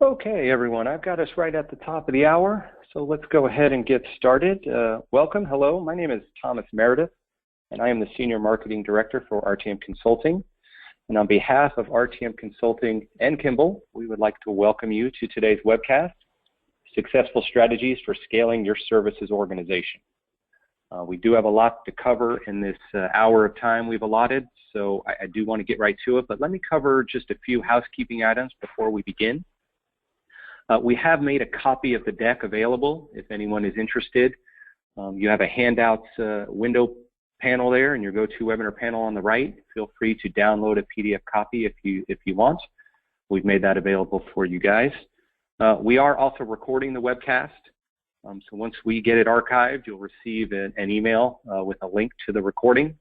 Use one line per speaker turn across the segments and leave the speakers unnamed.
Okay, everyone, I've got us right at the top of the hour, so let's go ahead and get started. Welcome, hello, my name is Thomas Meredith, and I am the Senior Marketing Director for RTM Consulting. And on behalf of RTM Consulting and Kimble, we would like to welcome you to today's webcast, Successful Strategies for Scaling Your Services Organization. We do have a lot to cover in this hour of time we've allotted, so I do want to get right to it, but let me cover just a few housekeeping items before we begin. We have made a copy of the deck available if anyone is interested. You have a handouts window panel there in your GoToWebinar panel on the right. Feel free to download a PDF copy if you want. We've made that available for you guys. We are also recording the webcast. So once we get it archived, you'll receive an email with a link to the recording.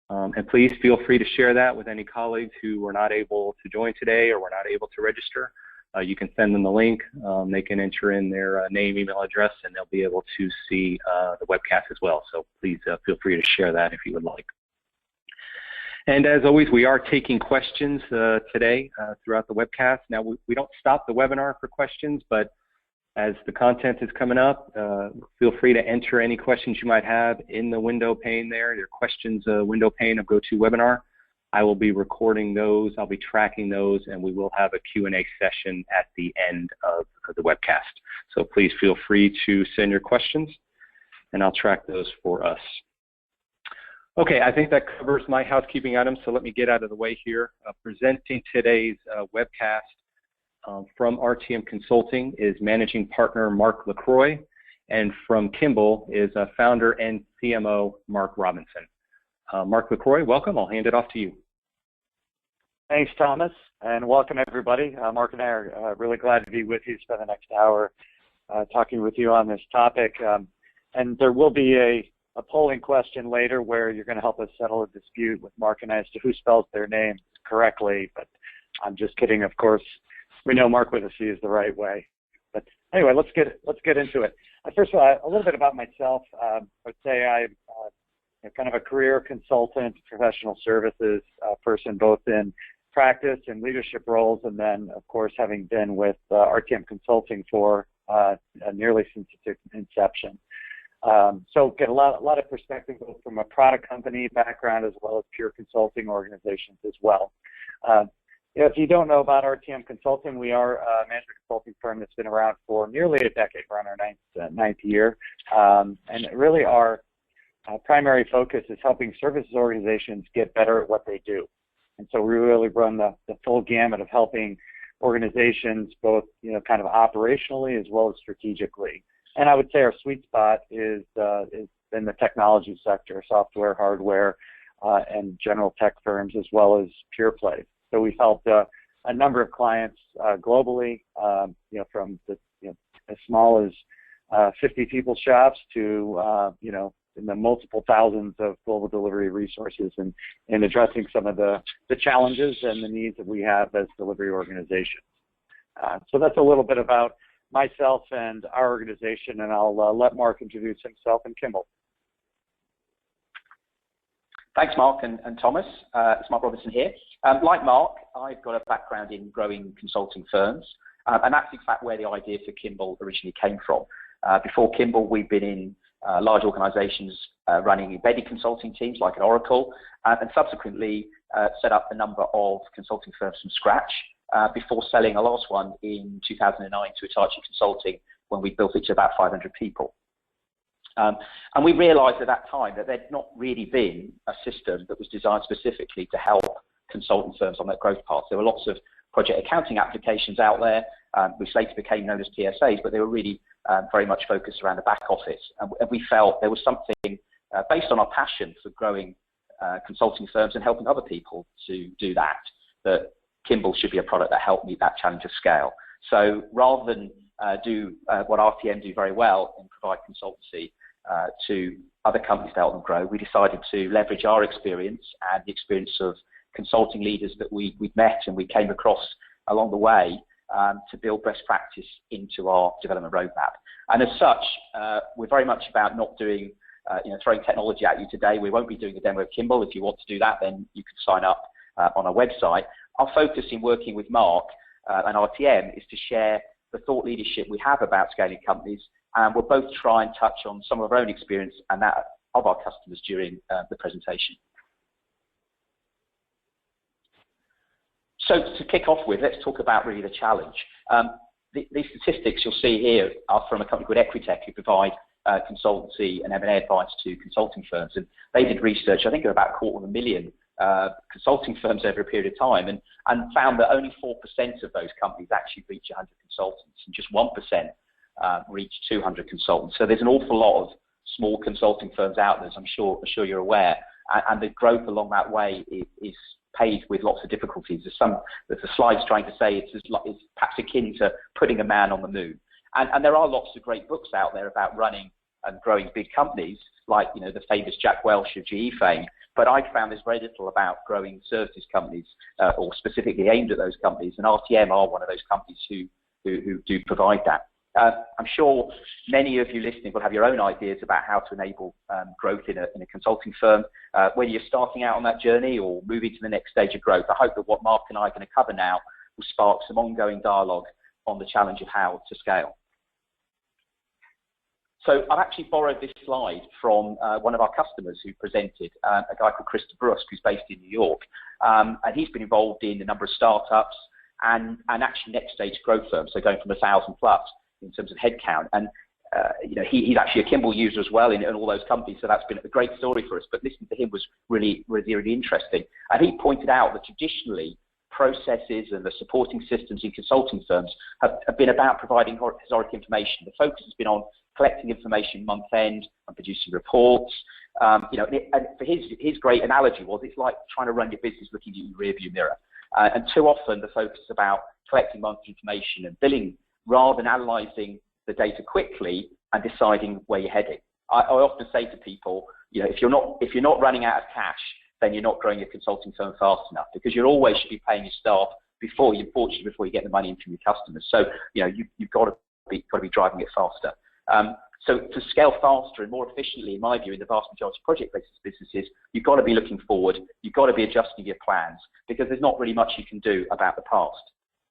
And please feel free to share that with any colleagues who were not able to join today or were not able to register. You can send them the link. They can enter in their name, email address, and they'll be able to see the webcast as well. So please feel free to share that if you would like. And as always, we are taking questions today throughout the webcast. Now, we don't stop the webinar for questions, but as the content is coming up, feel free to enter any questions you might have in the window pane there, your questions window pane of GoToWebinar. I will be recording those, I'll be tracking those, and we will have a Q&A session at the end of the webcast. So please feel free to send your questions, and I'll track those for us. Okay, I think that covers my housekeeping items, so let me get out of the way here. Presenting today's webcast from RTM Consulting is Managing Partner Mark LaCroix, and from Kimble is Founder and CMO Mark Robinson. Mark LaCroix, welcome. I'll hand it off to you.
Thanks, Thomas, and welcome, everybody. Mark and I are really glad to be with you, spend the next hour talking with you on this topic. And there will be a polling question later where you're going to help us settle a dispute with Mark and I as to who spells their name correctly, but I'm just kidding, of course. We know Mark with a C is the right way. But anyway, let's get into it. First of all, a little bit about myself. I would say I'm kind of a career consultant, professional services person, both in practice and leadership roles, and then, of course, having been with RTM Consulting for nearly since its inception. So get a lot of perspective both from a product company background as well as pure consulting organizations as well. If you don't know about RTM Consulting, we are a management consulting firm that's been around for nearly a decade. We're on our ninth year, and really our primary focus is helping services organizations get better at what they do. And so we really run the full gamut of helping organizations both, kind of operationally as well as strategically. And I would say our sweet spot is in the technology sector, software, hardware, and general tech firms as well as pure plays. So we've helped a number of clients globally, from as small as 50 people shops to, in the multiple thousands of global delivery resources and addressing some of the challenges and the needs that we have as delivery organizations. So that's a little bit about myself and our organization, and I'll let Mark introduce himself and Kimble.
Thanks, Mark and Thomas. It's Mark Robinson here. Like Mark, I've got a background in growing consulting firms, and that's in fact where the idea for Kimble originally came from. Before Kimble, we've been in large organizations running embedded consulting teams like an Oracle, and subsequently set up a number of consulting firms from scratch before selling a last one in 2009 to Hitachi Consulting when we built it to about 500 people. And we realized at that time that there'd not really been a system that was designed specifically to help consulting firms on their growth path. There were lots of project accounting applications out there, which later became known as PSAs, but they were really very much focused around the back office. And we felt there was something based on our passion for growing consulting firms and helping other people to do that Kimble should be a product that helped meet that challenge of scale. So rather than do what RTM do very well and provide consultancy to other companies to help them grow, we decided to leverage our experience and the experience of consulting leaders that we'd met and we came across along the way to build best practice into our development roadmap. And as such, we're very much about not doing, throwing technology at you today. We won't be doing a demo of Kimble. If you want to do that, then you can sign up on our website. Our focus in working with Mark and RTM is to share the thought leadership we have about scaling companies, and we'll both try and touch on some of our own experience and that of our customers during the presentation. So to kick off with, let's talk about really the challenge. These statistics you'll see here are from a company called Equitech, who provide consultancy and M&A advice to consulting firms. And they did research, I think, of about 250,000 consulting firms over a period of time, and found that only 4% of those companies actually reach 100 consultants, and just 1% reach 200 consultants. So there's an awful lot of small consulting firms out there, as I'm sure you're aware, and the growth along that way is paved with lots of difficulties. There's a slide's trying to say it's perhaps akin to putting a man on the moon. And there are lots of great books out there about running and growing big companies, like the famous Jack Welch of GE fame. But I found there's very little about growing services companies, or specifically aimed at those companies. And RTM are one of those companies who do provide that. I'm sure many of you listening will have your own ideas about how to enable growth in a consulting firm. Whether you're starting out on that journey or moving to the next stage of growth, I hope that what Mark and I are going to cover now will spark some ongoing dialogue on the challenge of how to scale. So I've actually borrowed this slide from one of our customers who presented, a guy called Chris DeBrusque, who's based in New York. And he's been involved in a number of startups and actually next stage growth firms, so going from 1,000 plus in terms of headcount. And he's actually a Kimble user as well in all those companies, so that's been a great story for us. But listening to him was really interesting. And he pointed out that traditionally, processes and the supporting systems in consulting firms have been about providing historic information. The focus has been on collecting information month end and producing reports. And for his great analogy was, it's like trying to run your business looking at your rearview mirror. And too often the focus is about collecting monthly information and billing rather than analysing the data quickly and deciding where you're heading. I often say to people, if you're not running out of cash, then you're not growing your consulting firm fast enough, because you always should be paying your staff before you get the money in from your customers. So you've got to be driving it faster. So to scale faster and more efficiently, in my view, in the vast majority of project-based businesses, you've got to be looking forward. You've got to be adjusting your plans, because there's not really much you can do about the past.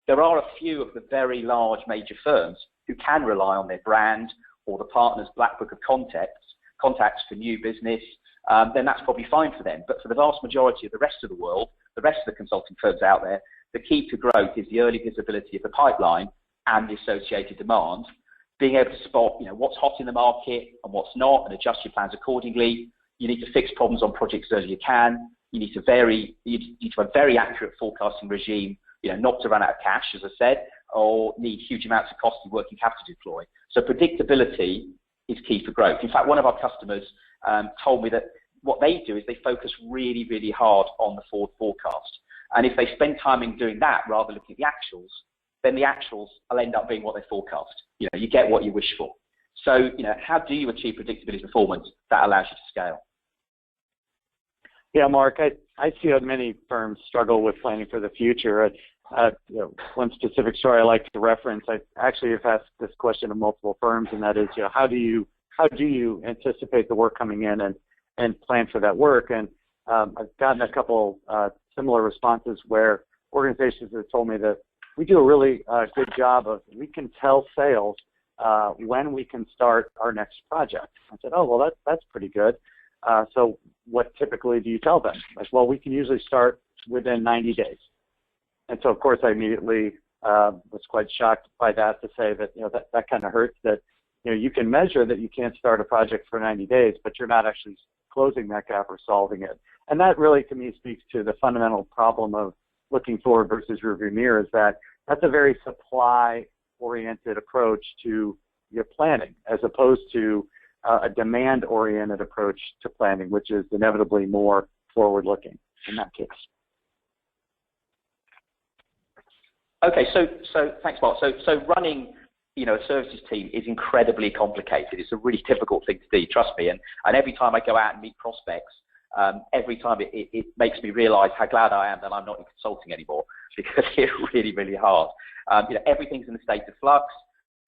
There are a few of the very large major firms who can rely on their brand or the partner's black book of contacts for new business. Then that's probably fine for them. But for the vast majority of the rest of the world, the rest of the consulting firms out there, the key to growth is the early visibility of the pipeline and the associated demand, being able to spot what's hot in the market and what's not, and adjust your plans accordingly. You need to fix problems on projects as early as you can. You need to have a very accurate forecasting regime, not to run out of cash, as I said, or need huge amounts of costly working capital to deploy. So predictability is key for growth. In fact, one of our customers told me that what they do is they focus really, really hard on the forward forecast. And if they spend time in doing that rather than looking at the actuals, then the actuals will end up being what they forecast. You get what you wish for. So, how do you achieve predictability performance that allows you to scale?
Yeah, Mark, I see how many firms struggle with planning for the future. One specific story I like to reference, I actually have asked this question of multiple firms, and that is, how do you anticipate the work coming in and plan for that work? And I've gotten a couple similar responses where organizations have told me that we do a really good job of, we can tell sales when we can start our next project. I said, oh, well, that's pretty good. So what typically do you tell them? I said, well, we can usually start within 90 days. And so, of course, I immediately was quite shocked by that, to say that, that kind of hurts, that, you can measure that you can't start a project for 90 days, but you're not actually closing that gap or solving it. And that really, to me, speaks to the fundamental problem of looking forward versus rearview mirror, is that's a very supply-oriented approach to your planning, as opposed to a demand-oriented approach to planning, which is inevitably more forward-looking in that case.
Okay, so thanks, Mark. So running, a services team is incredibly complicated. It's a really difficult thing to do, trust me. And every time I go out and meet prospects, every time it makes me realise how glad I am that I'm not in consulting anymore, because it's really, really hard. Everything's in a state of flux.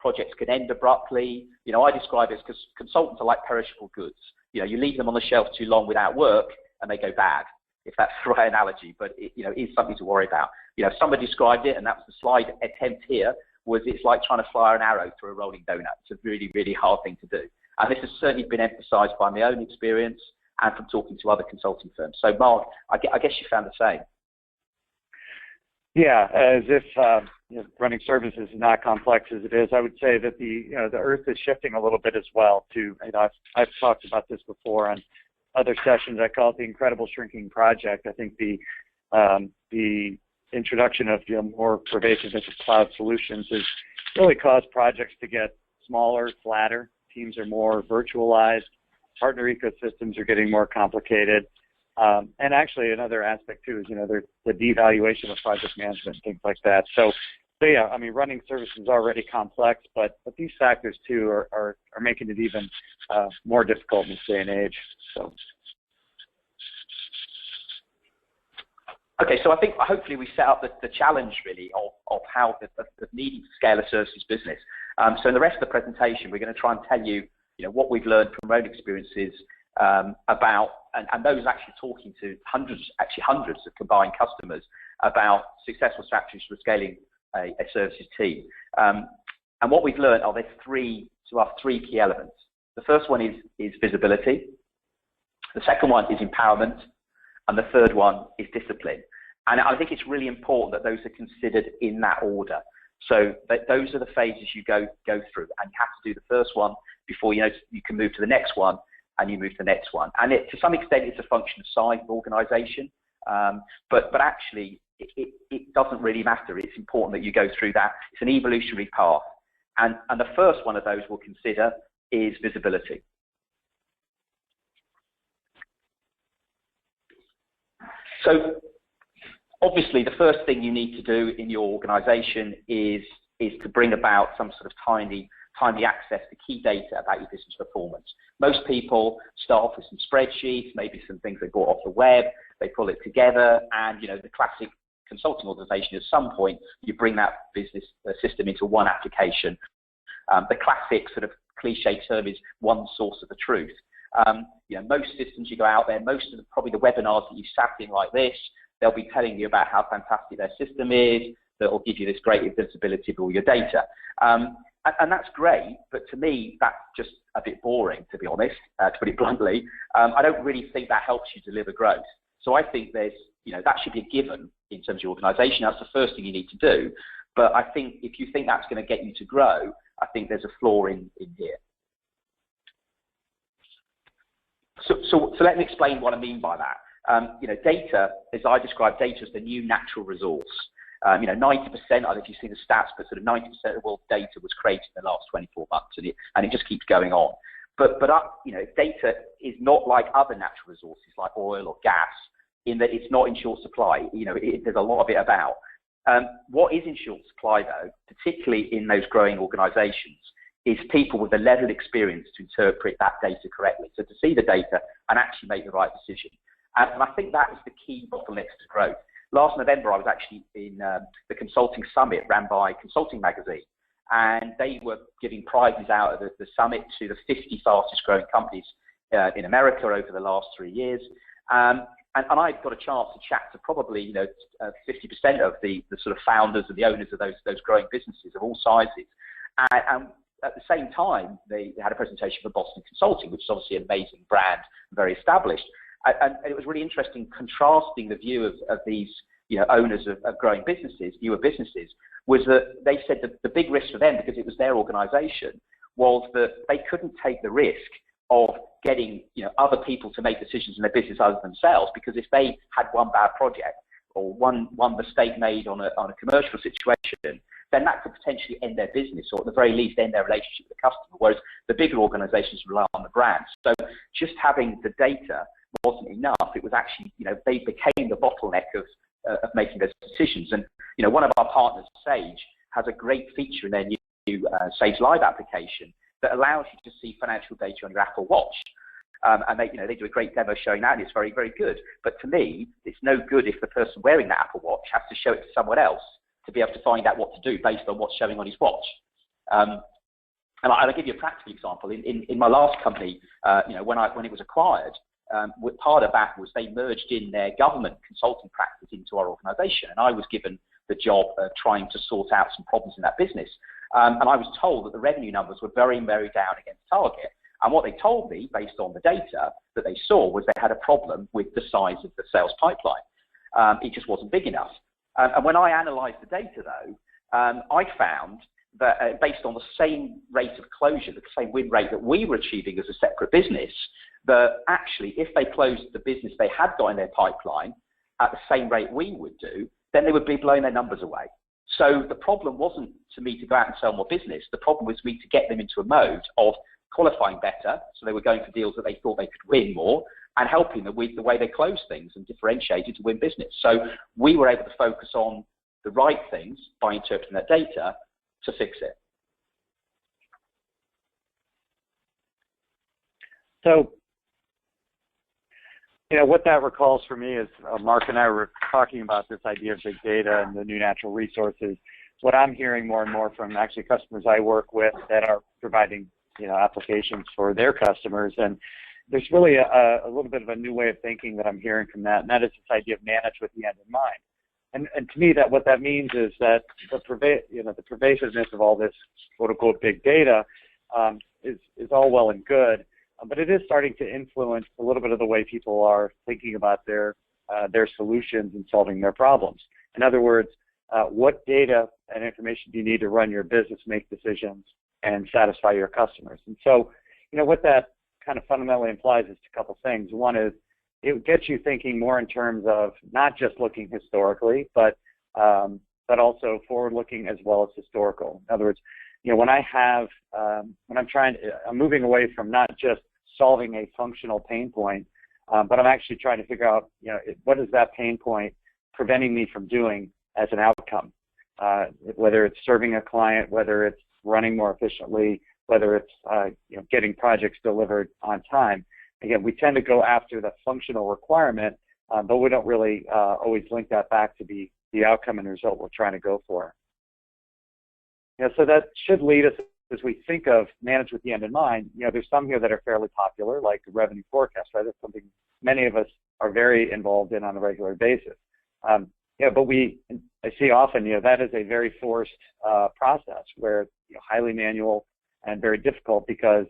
Projects can end abruptly. I describe it as, because consultants are like perishable goods. You leave them on the shelf too long without work, and they go bad. if that's the right analogy, but it, is something to worry about. Somebody described it, and that was the slide attempt here, was it's like trying to fire an arrow through a rolling donut. It's a really, really hard thing to do. And this has certainly been emphasized by my own experience and from talking to other consulting firms. So Mark, I guess you found the same.
Yeah, as if running services is not complex as it is, I would say that the earth is shifting a little bit as well. I've talked about this before on other sessions. I call it the incredible shrinking project. I think the introduction of more pervasive cloud solutions has really caused projects to get smaller, flatter. Teams are more virtualized. Partner ecosystems are getting more complicated. And actually, another aspect too is the devaluation of project management and things like that. So yeah, I mean, running services is already complex, but these factors too are making it even more difficult in this day and age. So.
Okay, so I think hopefully we set up the challenge really of how the needing to scale a services business. So in the rest of the presentation, we're going to try and tell you, what we've learned from our own experiences about, and those actually talking to hundreds of combined customers about successful strategies for scaling a services team. And what we've learned are there's three key elements. The first one is visibility. The second one is empowerment. And the third one is discipline. And I think it's really important that those are considered in that order. So those are the phases you go through, and you have to do the first one before you can move to the next one, and you move to the next one. And to some extent, it's a function of size of organisation, but actually, it doesn't really matter. It's important that you go through that. It's an evolutionary path, and the first one of those we'll consider is visibility. So obviously, the first thing you need to do in your organisation is to bring about some sort of timely access to key data about your business performance. Most people start off with some spreadsheets, maybe some things they bought off the web, they pull it together, and the classic consulting organisation, at some point, you bring that business system into one application. The classic sort of cliche term is one source of the truth. Most systems you go out there, most of probably the webinars that you sat in like this, they'll be telling you about how fantastic their system is, that will give you this great visibility of all your data. And that's great, but to me, that's just a bit boring, to be honest, to put it bluntly. I don't really think that helps you deliver growth. So I think that should be a given in terms of your organisation. That's the first thing you need to do. But I think if you think that's going to get you to grow, I think there's a flaw in here. So let me explain what I mean by that. Data, as I describe data, is the new natural resource. 90%, I don't know if you've seen the stats, but sort of 90% of the world's data was created in the last 24 months, and it just keeps going on. But data is not like other natural resources like oil or gas, in that it's not in short supply. There's a lot of it about. What is in short supply, though, particularly in those growing organisations, is people with the level of experience to interpret that data correctly. So to see the data and actually make the right decision. And I think that is the key bottleneck to growth. Last November, I was actually in the consulting summit ran by Consulting Magazine, and they were giving prizes out of the summit to the 50 fastest growing companies in America over the last 3 years. And I got a chance to chat to probably 50% of the sort of founders and the owners of those growing businesses of all sizes. And at the same time, they had a presentation for Boston Consulting, which is obviously an amazing brand, very established. And it was really interesting contrasting the view of these owners of growing businesses, newer businesses, was that they said that the big risk for them, because it was their organisation, was that they couldn't take the risk of getting other people to make decisions in their business other than themselves, because if they had one bad project or one mistake made on a commercial situation, then that could potentially end their business, or at the very least end their relationship with the customer, whereas the bigger organisations rely on the brand. So just having the data wasn't enough. It was actually, they became the bottleneck of making those decisions. And one of our partners, Sage, has a great feature in their new Sage Live application that allows you to see financial data on your Apple Watch. And they do a great demo showing that, and it's very, very good. But to me, it's no good if the person wearing that Apple Watch has to show it to someone else to be able to find out what to do based on what's showing on his watch. And I'll give you a practical example. In my last company, when it was acquired, part of that was they merged in their government consulting practice into our organisation, and I was given the job of trying to sort out some problems in that business. And I was told that the revenue numbers were very, very down against target. And what they told me, based on the data that they saw, was they had a problem with the size of the sales pipeline. It just wasn't big enough. And when I analysed the data, though, I found that based on the same rate of closure, the same win rate that we were achieving as a separate business, that actually if they closed the business they had got in their pipeline at the same rate we would do, then they would be blowing their numbers away. So the problem wasn't to me to go out and sell more business. The problem was me to get them into a mode of qualifying better, so they were going for deals that they thought they could win more, and helping them with the way they close things and differentiated to win business. So we were able to focus on the right things by interpreting that data to fix it.
So, what that recalls for me is Mark and I were talking about this idea of big data and the new natural resources. What I'm hearing more and more from actually customers I work with that are providing applications for their customers, and there's really a little bit of a new way of thinking that I'm hearing from that, and that is this idea of manage with the end in mind. And to me, what that means is that the pervasiveness of all this quote-unquote big data is all well and good, but it is starting to influence a little bit of the way people are thinking about their solutions and solving their problems. In other words, what data and information do you need to run your business, make decisions, and satisfy your customers? And so, what that kind of fundamentally implies is a couple things. One is it gets you thinking more in terms of not just looking historically, but also forward-looking as well as historical. In other words, when I'm moving away from not just solving a functional pain point, but I'm actually trying to figure out, what is that pain point preventing me from doing as an outcome? Whether it's serving a client, whether it's running more efficiently, whether it's getting projects delivered on time. Again, we tend to go after the functional requirement, but we don't really always link that back to the outcome and result we're trying to go for. So that should lead us, as we think of manage with the end in mind, there's some here that are fairly popular, like revenue forecast, right? That's something many of us are very involved in on a regular basis. But I see often, that is a very forced process where highly manual and very difficult because,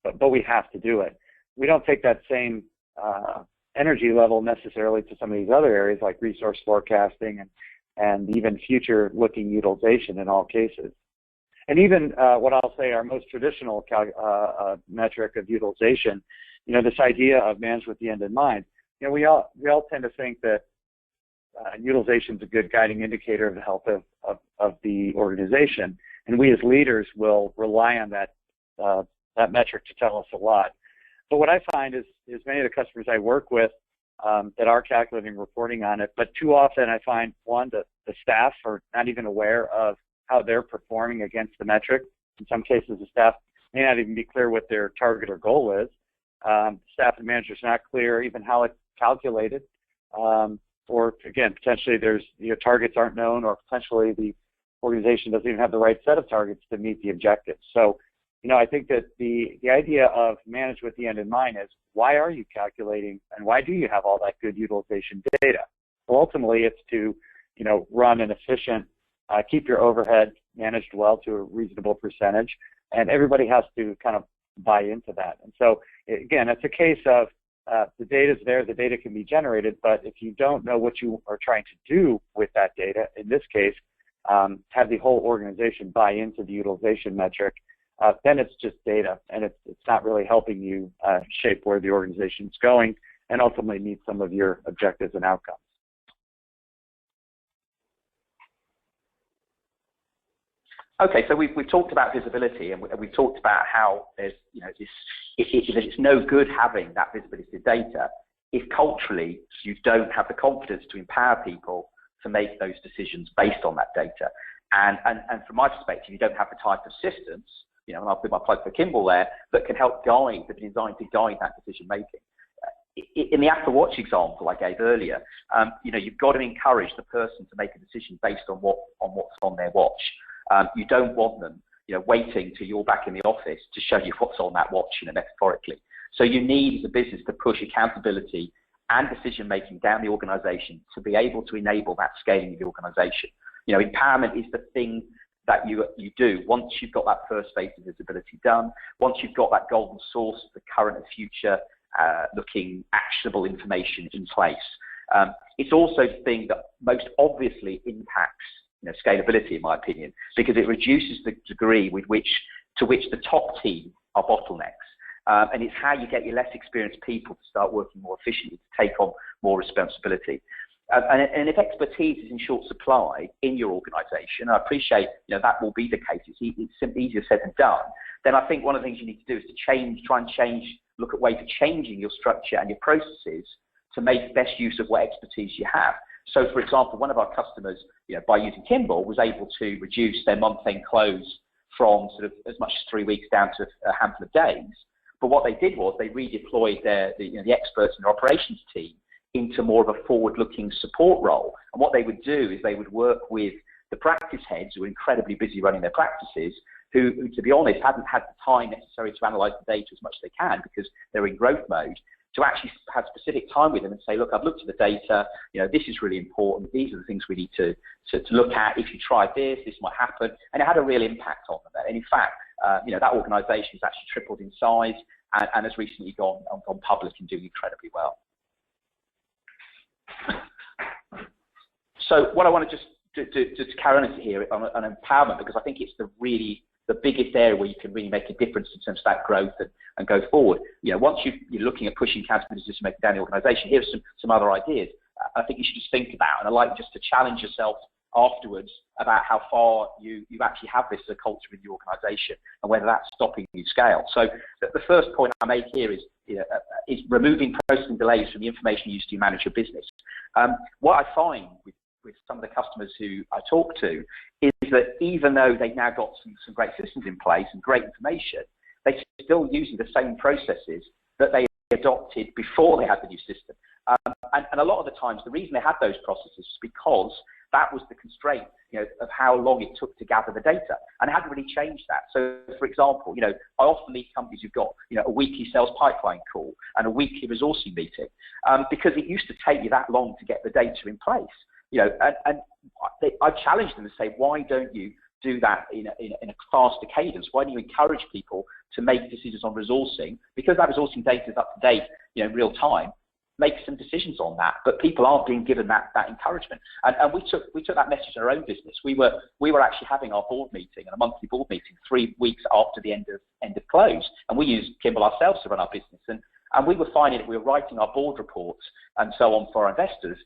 but we have to do it. We don't take that same energy level necessarily to some of these other areas like resource forecasting and even future-looking utilization in all cases. And even what I'll say our most traditional metric of utilization, this idea of manage with the end in mind. We all tend to think that utilization is a good guiding indicator of the health of the organization, and we as leaders will rely on that metric to tell us a lot. But what I find is many of the customers I work with that are calculating and reporting on it, but too often I find, one, the staff are not even aware of how they're performing against the metric. In some cases, the staff may not even be clear what their target or goal is. Staff and managers are not clear even how it's calculated. Or again, potentially there's targets aren't known, or potentially the organization doesn't even have the right set of targets to meet the objectives. So, I think that the idea of manage with the end in mind is, why are you calculating and why do you have all that good utilization data? Well, ultimately, it's to run an efficient, keep your overhead managed well to a reasonable percentage, and everybody has to kind of buy into that. And so, again, it's a case of the data's there, the data can be generated, but if you don't know what you are trying to do with that data, in this case, have the whole organization buy into the utilization metric, then it's just data, and it's not really helping you shape where the organization's going and ultimately meet some of your objectives and outcomes.
Okay, so we've talked about visibility, and we've talked about how there's it's no good having that visibility data if culturally you don't have the confidence to empower people to make those decisions based on that data. And from my perspective, you don't have the type of systems, and I'll put my plug for Kimble there, that can help guide, that are designed to guide that decision making. In the Apple Watch example I gave earlier, you've got to encourage the person to make a decision based on what's on their watch. You don't want them, waiting till you're back in the office to show you what's on that watch, metaphorically. So you need, as a business, to push accountability and decision-making down the organization to be able to enable that scaling of the organization. You know, empowerment is the thing that you do once you've got that first phase of visibility done, once you've got that golden source of the current and future looking actionable information in place. It's also the thing that most obviously impacts, you know, scalability, in my opinion, because it reduces the degree to which the top team are bottlenecks. And it's how you get your less experienced people to start working more efficiently, to take on more responsibility. And if expertise is in short supply in your organisation, I appreciate, you know, that will be the case. It's simply easier said than done. Then I think one of the things you need to do is to try and look at ways of changing your structure and your processes to make best use of what expertise you have. So, for example, one of our customers, you know, by using Kimble, was able to reduce their month-end close from sort of as much as 3 weeks down to a handful of days. But what they did was they redeployed the experts in their operations team into more of a forward-looking support role. And what they would do is they would work with the practice heads who were incredibly busy running their practices, who to be honest, hadn't had the time necessary to analyse the data as much as they can because they're in growth mode, to actually have specific time with them and say, look, I've looked at the data, you know, this is really important, these are the things we need to look at. If you try this might happen. And it had a real impact on them. And in fact, you know, that organisation has actually tripled in size and has recently gone public and doing incredibly well. So what I want to just carry on here on empowerment, because I think it's the biggest area where you can really make a difference in terms of that growth and go forward. You know, once you're looking at pushing accountability to make it down the organisation, here's some other ideas I think you should just think about, and I'd like just to challenge yourself afterwards about how far you actually have this as a culture in the organisation and whether that's stopping you scale. So the first point I make here is, you know, is removing processing delays from the information used to manage your business. What I find with some of the customers who I talk to is that even though they've now got some great systems in place and great information, they're still using the same processes that they adopted before they had the new system. And a lot of the times, the reason they had those processes is because that was the constraint, you know, of how long it took to gather the data, and it hadn't really changed that. So, for example, you know, I often meet companies who've got, you know, a weekly sales pipeline call and a weekly resourcing meeting, because it used to take you that long to get the data in place. You know, and I challenge them to say, why don't you do that in a faster cadence? Why don't you encourage people to make decisions on resourcing? Because that resourcing data is up to date, you know, in real time, make some decisions on that. But people aren't being given that encouragement. And we took that message in our own business. We were actually having our board meeting, and a monthly board meeting, 3 weeks after the end of close. And we used Kimble ourselves to run our business. And we were finding that we were writing our board reports and so on for our investors,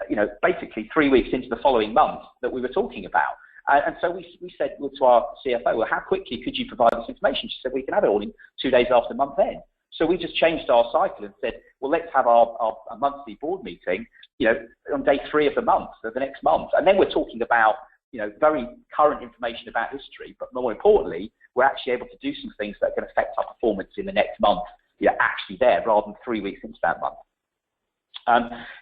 you know, basically 3 weeks into the following month that we were talking about. And so we said to our CFO, well, how quickly could you provide this information? She said, we can have it all in 2 days after month end. So we just changed our cycle and said, well, let's have our monthly board meeting, you know, on day 3 of the month, of the next month. And then we're talking about, you know, very current information about history, but more importantly, we're actually able to do some things that are going to affect our performance in the next month, you know, actually there, rather than 3 weeks into that month.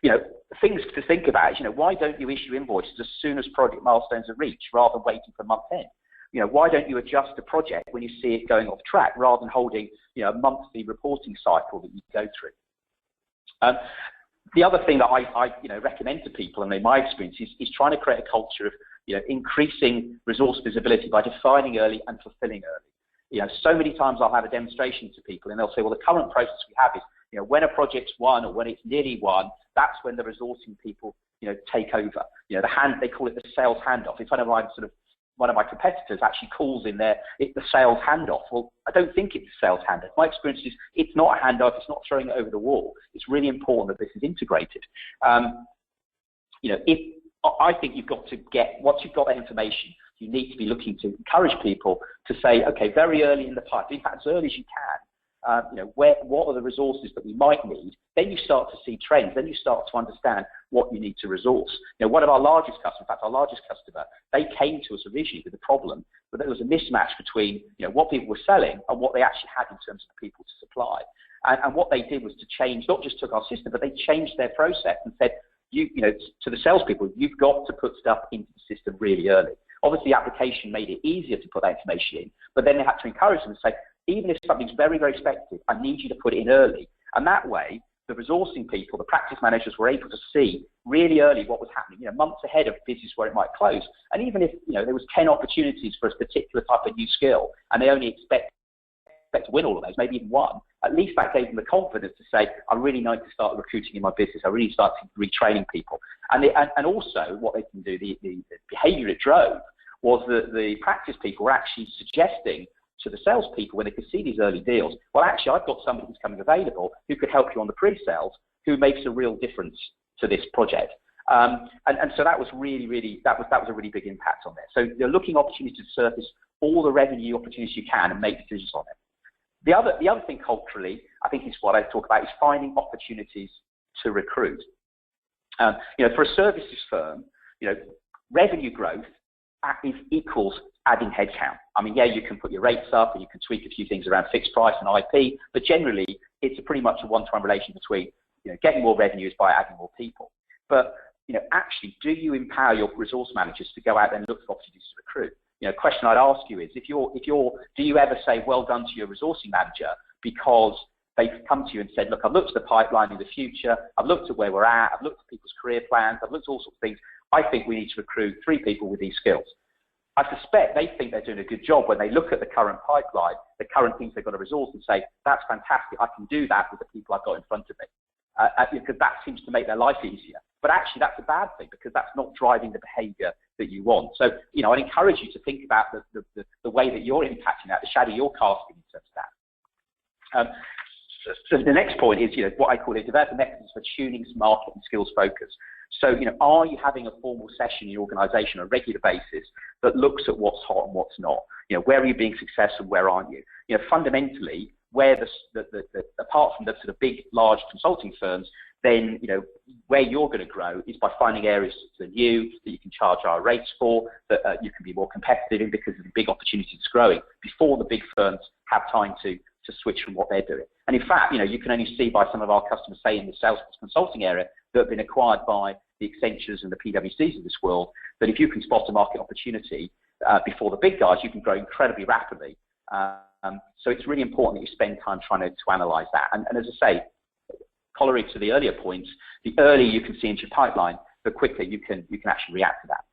You know, things to think about is, you know, why don't you issue invoices as soon as project milestones are reached rather than waiting for month end? You know, why don't you adjust a project when you see it going off track rather than holding, you know, a monthly reporting cycle that you go through? The other thing that I you know, recommend to people, and in my experience, is trying to create a culture of, you know, increasing resource visibility by defining early and fulfilling early. You know, so many times I'll have a demonstration to people and they'll say, well, the current process we have is, you know, when a project's won or when it's nearly won, that's when the resourcing people, you know, take over. You know, they call it the sales handoff. It's one of my competitors actually calls in there the sales handoff. Well, I don't think it's a sales handoff. My experience is it's not a handoff. It's not throwing it over the wall. It's really important that this is integrated. You know, I think you've got to once you've got that information, you need to be looking to encourage people to say, okay, very early in the pipe, in fact, as early as you can, you know, what are the resources that we might need? Then you start to see trends. Then you start to understand what you need to resource. You know, one of our largest customers, in fact, our largest customer, they came to us originally with a problem, but there was a mismatch between, you know, what people were selling and what they actually had in terms of people to supply. And what they did was to change, not just took our system, but they changed their process and said, you know, to the salespeople, you've got to put stuff into the system really early. Obviously, the application made it easier to put that information in, but then they had to encourage them to say, even if something's very, very speculative, I need you to put it in early. And that way, the resourcing people, the practice managers were able to see really early what was happening, months ahead of business where it might close. And even if, there was 10 opportunities for a particular type of new skill, and they only expect to win all of those, maybe even one, at least that gave them the confidence to say, I really need to start recruiting in my business. I really start retraining people. And also what they can do, the behavior it drove was that the practice people were actually suggesting to the salespeople when they could see these early deals, well, actually, I've got somebody who's coming available who could help you on the pre-sales, who makes a real difference to this project. And so that was really, that was a really big impact on there. So you're looking opportunities to surface all the revenue opportunities you can and make decisions on it. The other thing culturally, I think is what I talk about, is finding opportunities to recruit. For a services firm, revenue growth equals adding headcount. I mean, yeah, you can put your rates up and you can tweak a few things around fixed price and IP, but generally it's pretty much a one-to-one relation between getting more revenues by adding more people. But actually, do you empower your resource managers to go out there and look for opportunities to recruit? Question I'd ask you is, do you ever say well done to your resourcing manager because they've come to you and said, look, I've looked at the pipeline in the future, I've looked at where we're at, I've looked at people's career plans, I've looked at all sorts of things. I think we need to recruit 3 people with these skills. I suspect they think they're doing a good job when they look at the current pipeline, the current things they've got to resource, and say, that's fantastic, I can do that with the people I've got in front of me. Because that seems to make their life easier. But actually, that's a bad thing because that's not driving the behavior that you want. So, I'd encourage you to think about the way that you're impacting that, the shadow you're casting in terms of that. So the next point is, what I call developing mechanisms for tuning market and skills focus. So, are you having a formal session in your organisation on a regular basis that looks at what's hot and what's not? Where are you being successful, where aren't you? Fundamentally, where apart from the sort of big, large consulting firms, then, where you're going to grow is by finding areas that are new, that you can charge higher rates for, that you can be more competitive in because of the big opportunities growing before the big firms have time to switch from what they're doing. And in fact, you can only see by some of our customers, say in the sales consulting area, that have been acquired by the Accentures and the PwCs of this world, that if you can spot a market opportunity before the big guys, you can grow incredibly rapidly. So it's really important that you spend time trying to analyze that. And as I say, corollary to the earlier points, the earlier you can see into your pipeline, the quicker you can actually react to that.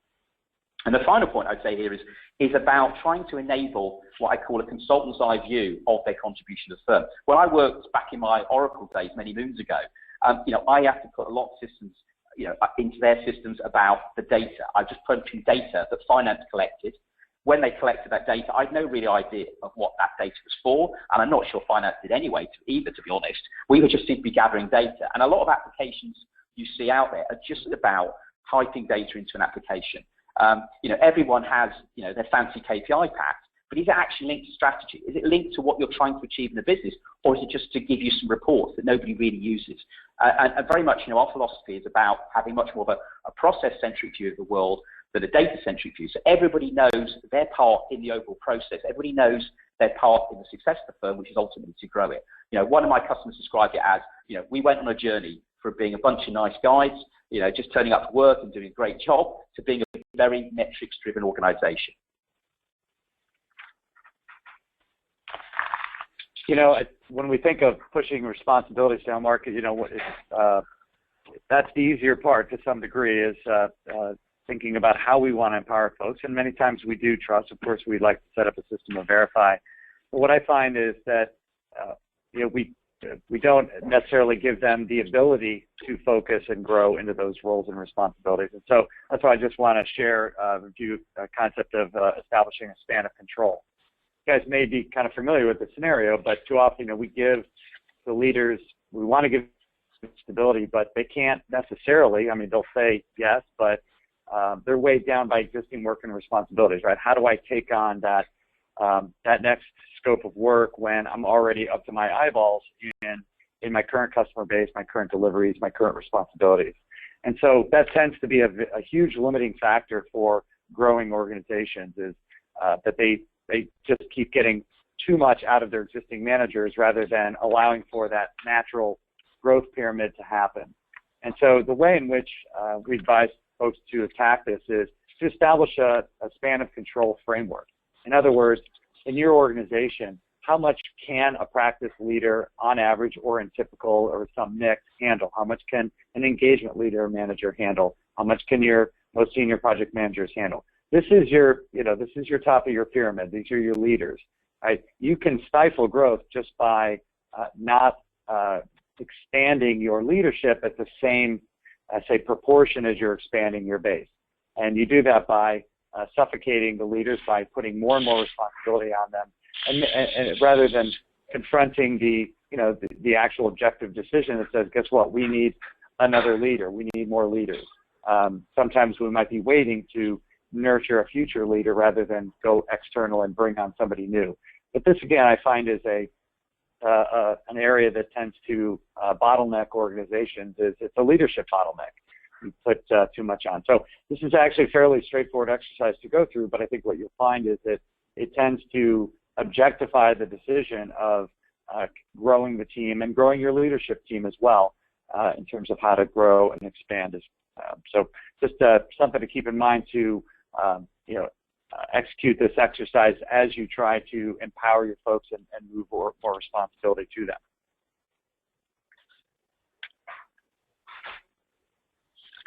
And the final point I'd say here is about trying to enable what I call a consultant's eye view of their contribution to the firm. When I worked back in my Oracle days many moons ago, I had to put a lot of systems, into their systems about the data. I just put in data that finance collected. When they collected that data, I had no real idea of what that data was for, and I'm not sure finance did anyway, either, to be honest. We were just simply gathering data, and a lot of applications you see out there are just about typing data into an application. Everyone has, their fancy KPI packs, but is it actually linked to strategy? Is it linked to what you're trying to achieve in the business, or is it just to give you some reports that nobody really uses? And very much, our philosophy is about having much more of a process-centric view of the world than a data-centric view. So everybody knows their part in the overall process. Everybody knows their part in the success of the firm, which is ultimately to grow it. One of my customers described it as, we went on a journey from being a bunch of nice guys, just turning up to work and doing a great job, to being a very metrics-driven organization.
When we think of pushing responsibilities down market, that's the easier part to some degree, is thinking about how we want to empower folks. And many times we do trust. Of course, we'd like to set up a system of verify. But what I find is that we don't necessarily give them the ability to focus and grow into those roles and responsibilities. And so that's why I just want to share with you a concept of establishing a span of control. You guys may be kind of familiar with the scenario, but too often, we give the leaders, we want to give stability, but they can't necessarily, they'll say yes, but they're weighed down by existing work and responsibilities, right? How do I take on that next scope of work when I'm already up to my eyeballs in my current customer base, my current deliveries, my current responsibilities? And so that tends to be a huge limiting factor for growing organizations, is that they just keep getting too much out of their existing managers rather than allowing for that natural growth pyramid to happen. And so the way in which we advise folks to attack this is to establish a span of control framework. In other words, in your organization, how much can a practice leader on average or in typical or some mix handle? How much can an engagement leader or manager handle? How much can your most senior project managers handle? This is your, this is your top of your pyramid. These are your leaders. Right? You can stifle growth just by not expanding your leadership at the same, say, proportion as you're expanding your base. And you do that by suffocating the leaders, by putting more and more responsibility on them, and rather than confronting the actual objective decision that says, guess what, we need another leader, we need more leaders. Sometimes we might be waiting to nurture a future leader rather than go external and bring on somebody new. But this, again, I find is an area that tends to bottleneck organizations. It's a leadership bottleneck. You put too much on. So this is actually a fairly straightforward exercise to go through, but I think what you'll find is that it tends to objectify the decision of growing the team and growing your leadership team as well in terms of how to grow and expand. So just something to keep in mind to execute this exercise as you try to empower your folks and move more responsibility to them.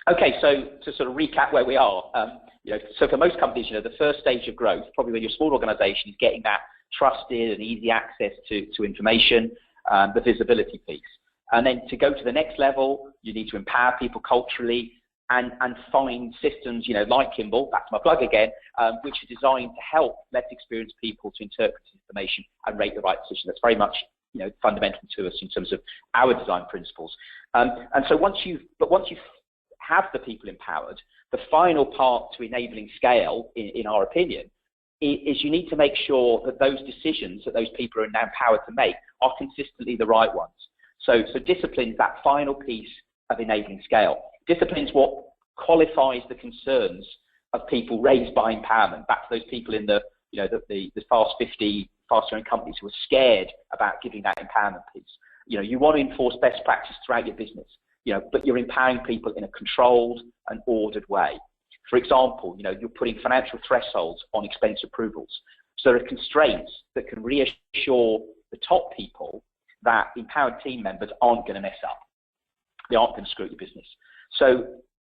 Okay, so to sort of recap where we are, so for most companies, the first stage of growth, probably when you're a small organization, is getting that trusted and easy access to information, the visibility piece. And then to go to the next level, you need to empower people culturally and find systems, like Kimble, that's my plug again, which are designed to help less experienced people to interpret information and make the right decision. That's very much, fundamental to us in terms of our design principles. And so once you have the people empowered, the final part to enabling scale, in our opinion, is you need to make sure that those decisions that those people are now empowered to make are consistently the right ones. So discipline is that final piece of enabling scale. Discipline is what qualifies the concerns of people raised by empowerment. Back to those people in the fast 50, fast-growing companies who are scared about giving that empowerment piece. You want to enforce best practice throughout your business, but you're empowering people in a controlled and ordered way. For example, you're putting financial thresholds on expense approvals. So there are constraints that can reassure the top people that empowered team members aren't going to mess up. They aren't going to screw up your business. So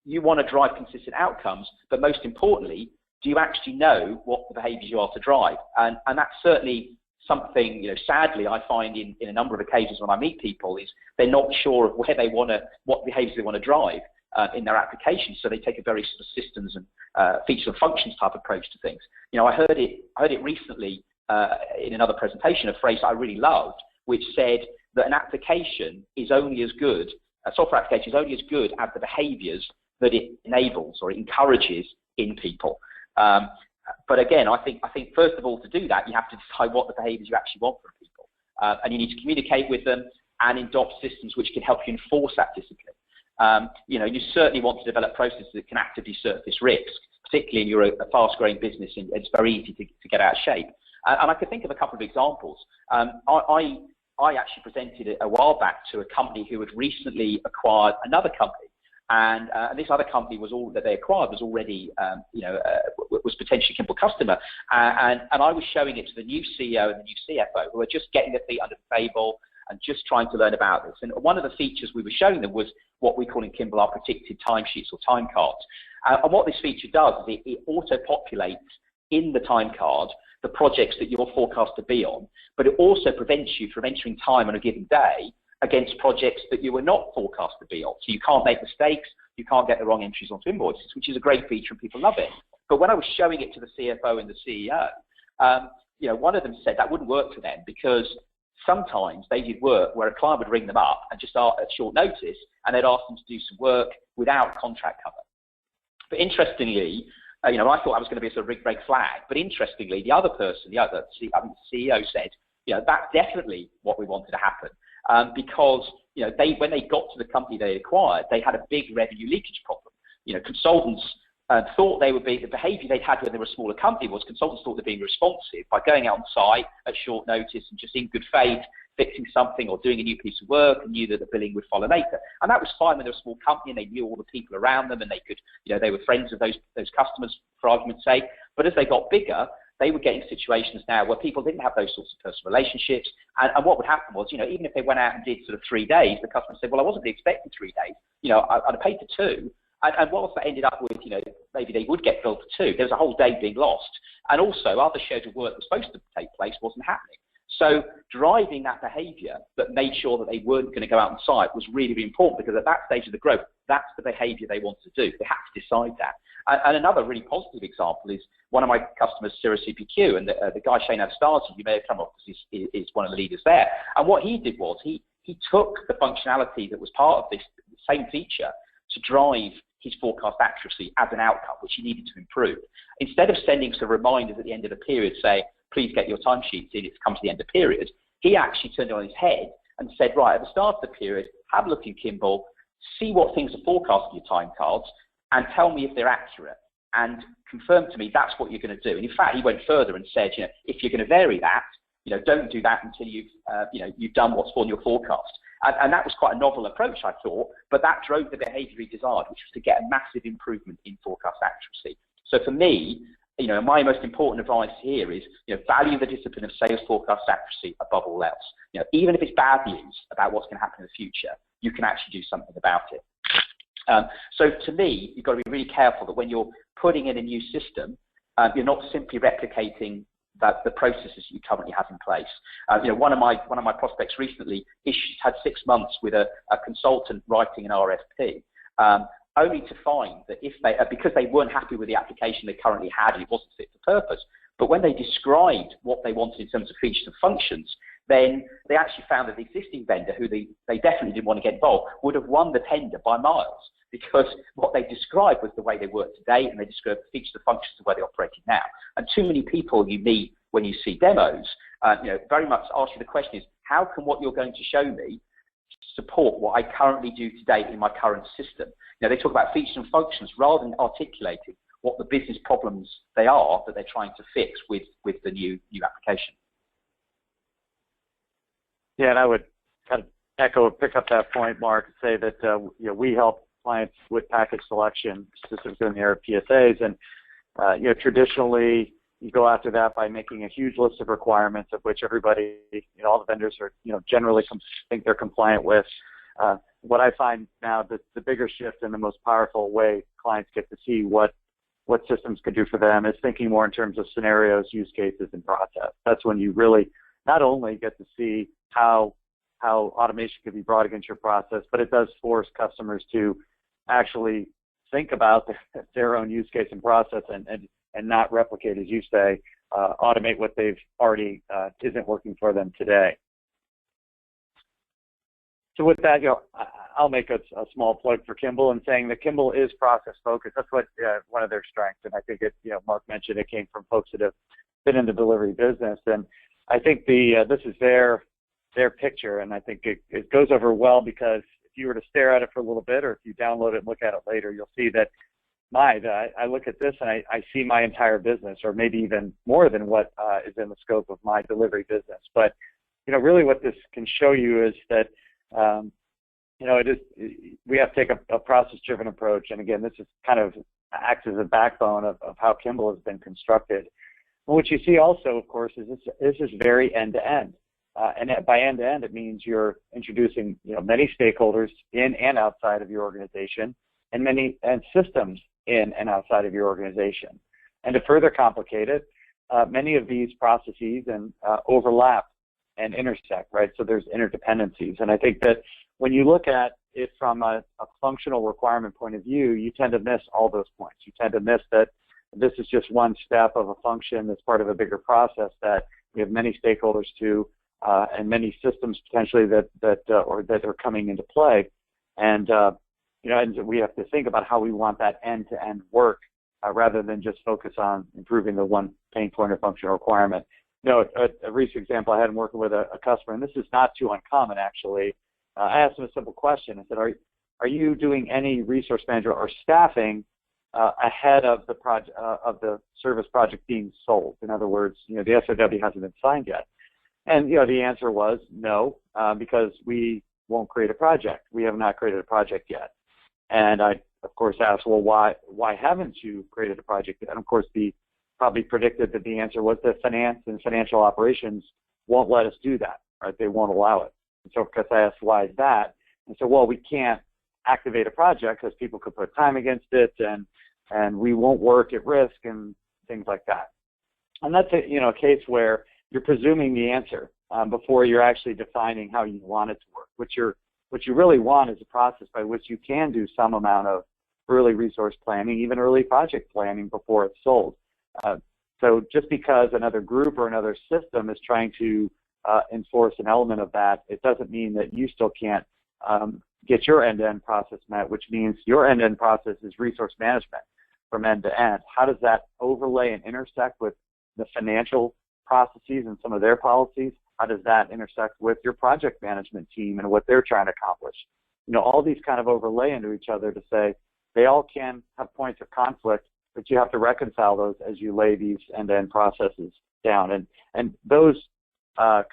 you want to drive consistent outcomes, but most importantly, do you actually know what the behaviors you are to drive? And that's certainly something, sadly, I find in a number of occasions when I meet people is they're not sure of where they want to, what behaviors they want to drive in their applications. So they take a very sort of systems and features and functions type approach to things. I heard it recently in another presentation, a phrase that I really loved, which said that an application is only as good, a software application is only as good as the behaviors that it enables or it encourages in people. But again, I think first of all, to do that, you have to decide what the behaviors you actually want from people. And you need to communicate with them and adopt systems which can help you enforce that discipline. You certainly want to develop processes that can actively surface risk, particularly in you're a fast-growing business and it's very easy to get out of shape. And I could think of a couple of examples. I actually presented a while back to a company who had recently acquired another company. And this other company that they acquired was already, was potentially a Kimble customer. And I was showing it to the new CEO and the new CFO who were just getting their feet under the table and just trying to learn about this. And one of the features we were showing them was what we call in Kimble our predicted timesheets or time cards. And what this feature does is it auto-populates in the time card the projects that you're forecast to be on, but it also prevents you from entering time on a given day against projects that you were not forecast to be on. So you can't make mistakes, you can't get the wrong entries onto invoices, which is a great feature and people love it. But when I was showing it to the CFO and the CEO, one of them said that wouldn't work for them because sometimes they did work where a client would ring them up and just start at short notice and they'd ask them to do some work without contract cover. But interestingly, I thought that was going to be a sort of red flag. But interestingly, the other person, the CEO said, that's definitely what we wanted to happen. Because when they got to the company they acquired, they had a big revenue leakage problem. Consultants thought they would be, the behavior they'd had when they were a smaller company was consultants thought they'd be responsive by going out on site at short notice and just in good faith fixing something or doing a new piece of work and knew that the billing would follow later. And that was fine when they were a small company and they knew all the people around them and they could, they were friends of those customers for argument's sake. But as they got bigger, they would get in situations now where people didn't have those sorts of personal relationships. And what would happen was, even if they went out and did sort of 3 days, the customer said, well, I wasn't really expecting 3 days. I'd have paid for 2. And whilst that ended up with, maybe they would get billed for 2, there was a whole day being lost. And also, other scheduled work that was supposed to take place wasn't happening. So driving that behaviour that made sure that they weren't going to go out on site was really, really important, because at that stage of the growth, that's the behaviour they wanted to do. They had to decide that. And another really positive example is one of my customers, Cirrus CPQ, and the guy Shane Avstasi, you may have come up because he's one of the leaders there. And what he did was he took the functionality that was part of this same feature to drive his forecast accuracy as an outcome, which he needed to improve. Instead of sending some reminders at the end of the period saying, please get your timesheets in, it's come to the end of the period, he actually turned it on his head and said, right, at the start of the period, have a look in Kimble, see what things are forecast in your time cards, and tell me if they're accurate, and confirm to me that's what you're going to do. And in fact, he went further and said, if you're going to vary that, don't do that until you've done what's on your forecast. And that was quite a novel approach, I thought, but that drove the behaviour he desired, which was to get a massive improvement in forecast accuracy. So for me, my most important advice here is, value the discipline of sales forecast accuracy above all else. Even if it's bad news about what's going to happen in the future, you can actually do something about it. So to me, you've got to be really careful that when you're putting in a new system, you're not simply replicating the processes you currently have in place. One of my prospects recently had 6 months with a consultant writing an RFP, only to find that because they weren't happy with the application they currently had and it wasn't fit for purpose, but when they described what they wanted in terms of features and functions, then they actually found that the existing vendor, who they definitely didn't want to get involved, would have won the tender by miles, because what they described was the way they work today, and they described the features and functions of the way they're operating now. And too many people you meet when you see demos, very much ask you the question is, how can what you're going to show me support what I currently do today in my current system? They talk about features and functions rather than articulating what the business problems they are that they're trying to fix with the new application.
Yeah, and I would kind of pick up that point, Mark, and say that we help clients with package selection, specifically in the area of PSAs, and traditionally you go after that by making a huge list of requirements of which everybody, all the vendors are, generally think they're compliant with. What I find now that the bigger shift and the most powerful way clients get to see what systems could do for them is thinking more in terms of scenarios, use cases, and process. That's when you really not only get to see how automation could be brought against your process, but it does force customers to actually think about their own use case and process and not replicate, as you say, automate what they've already isn't working for them today. So with that, I'll make a small plug for Kimble, and saying that Kimble is process focused. That's what one of their strengths, and I think Mark mentioned it came from folks that have been in the delivery business, and I think this is their picture, and I think it goes over well, because if you were to stare at it for a little bit, or if you download it and look at it later, you'll see that I look at this and I see my entire business, or maybe even more than what is in the scope of my delivery business. But really what this can show you is that we have to take a process-driven approach, and again, this is kind of acts as a backbone of how Kimble has been constructed. And what you see also, of course, is this is very end-to-end. And by end-to-end, it means you're introducing many stakeholders in and outside of your organization, and systems in and outside of your organization. And to further complicate it, many of these processes overlap and intersect, right? So there's interdependencies. And I think that when you look at it from a functional requirement point of view, you tend to miss all those points. You tend to miss that this is just one step of a function that's part of a bigger process that we have many stakeholders to, and many systems potentially that are coming into play. And and we have to think about how we want that end-to-end work rather than just focus on improving the one pain point or functional requirement. A recent example I had in working with a customer, and this is not too uncommon actually. I asked them a simple question. I said, "Are you doing any resource management or staffing ahead of the project of the service project being sold? In other words, the SOW hasn't been signed yet." And the answer was no, because we won't create a project. We have not created a project yet. And I, of course, asked, well, why haven't you created a project yet? And of course, the probably predicted that the answer was that finance and financial operations won't let us do that, right? They won't allow it. And so because I asked, why is that? And so, well, we can't activate a project because people could put time against it, and we won't work at risk and things like that. And that's a case where you're presuming the answer before you're actually defining how you want it to work. What you really want is a process by which you can do some amount of early resource planning, even early project planning before it's sold. So just because another group or another system is trying to enforce an element of that, it doesn't mean that you still can't get your end-to-end process met, which means your end-to-end process is resource management from end to end. How does that overlay and intersect with the financial processes and some of their policies? How does that intersect with your project management team and what they're trying to accomplish? All these kind of overlay into each other to say they all can have points of conflict, but you have to reconcile those as you lay these end-to-end processes down. And those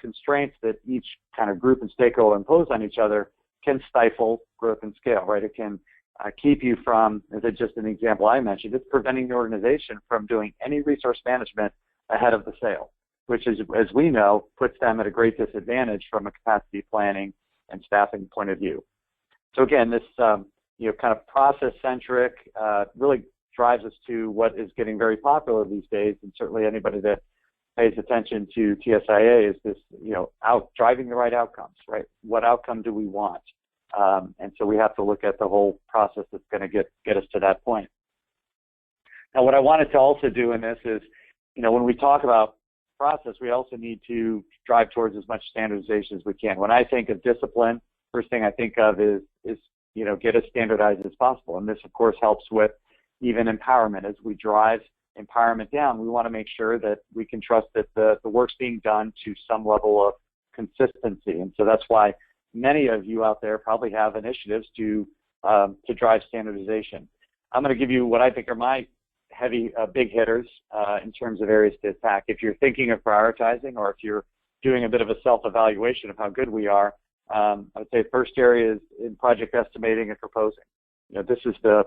constraints that each kind of group and stakeholder impose on each other can stifle growth and scale, right? It can keep you from, as just an example I mentioned, it's preventing the organization from doing any resource management ahead of the sale, which is, as we know, puts them at a great disadvantage from a capacity planning and staffing point of view. So again, this kind of process-centric really drives us to what is getting very popular these days, and certainly anybody that pays attention to TSIA is this, driving the right outcomes, right? What outcome do we want? And so we have to look at the whole process that's going to get us to that point. Now, what I wanted to also do in this is, when we talk about process, we also need to drive towards as much standardization as we can. When I think of discipline, first thing I think of is get as standardized as possible. And this, of course, helps with even empowerment. As we drive empowerment down, we want to make sure that we can trust that the work's being done to some level of consistency. And so that's why many of you out there probably have initiatives to drive standardization. I'm going to give you what I think are my big hitters in terms of areas to attack. If you're thinking of prioritizing, or if you're doing a bit of a self-evaluation of how good we are, I would say the first area is in project estimating and proposing. This is the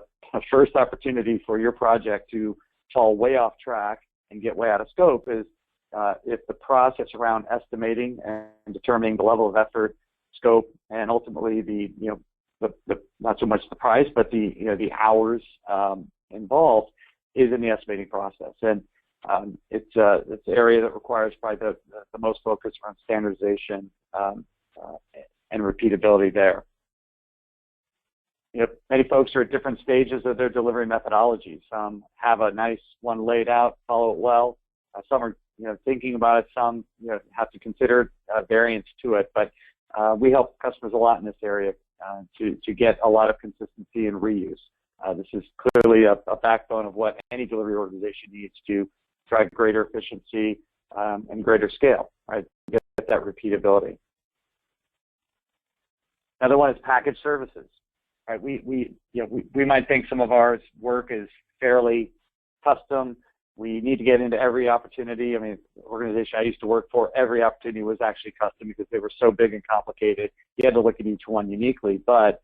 first opportunity for your project to fall way off track and get way out of scope is if the process around estimating and determining the level of effort, scope, and ultimately the not so much the price, but the hours involved is in the estimating process. And it's an area that requires probably the most focus around standardization and repeatability there. Many folks are at different stages of their delivery methodology. Some have a nice one laid out, follow it well. Some are thinking about it. Some have to consider variance to it. But we help customers a lot in this area to get a lot of consistency and reuse. This is clearly a backbone of what any delivery organization needs to drive greater efficiency and greater scale, right? Get that repeatability. Another one is packaged services. Right? We might think some of our work is fairly custom. We need to get into every opportunity. I mean, the organization I used to work for, every opportunity was actually custom because they were so big and complicated. You had to look at each one uniquely. But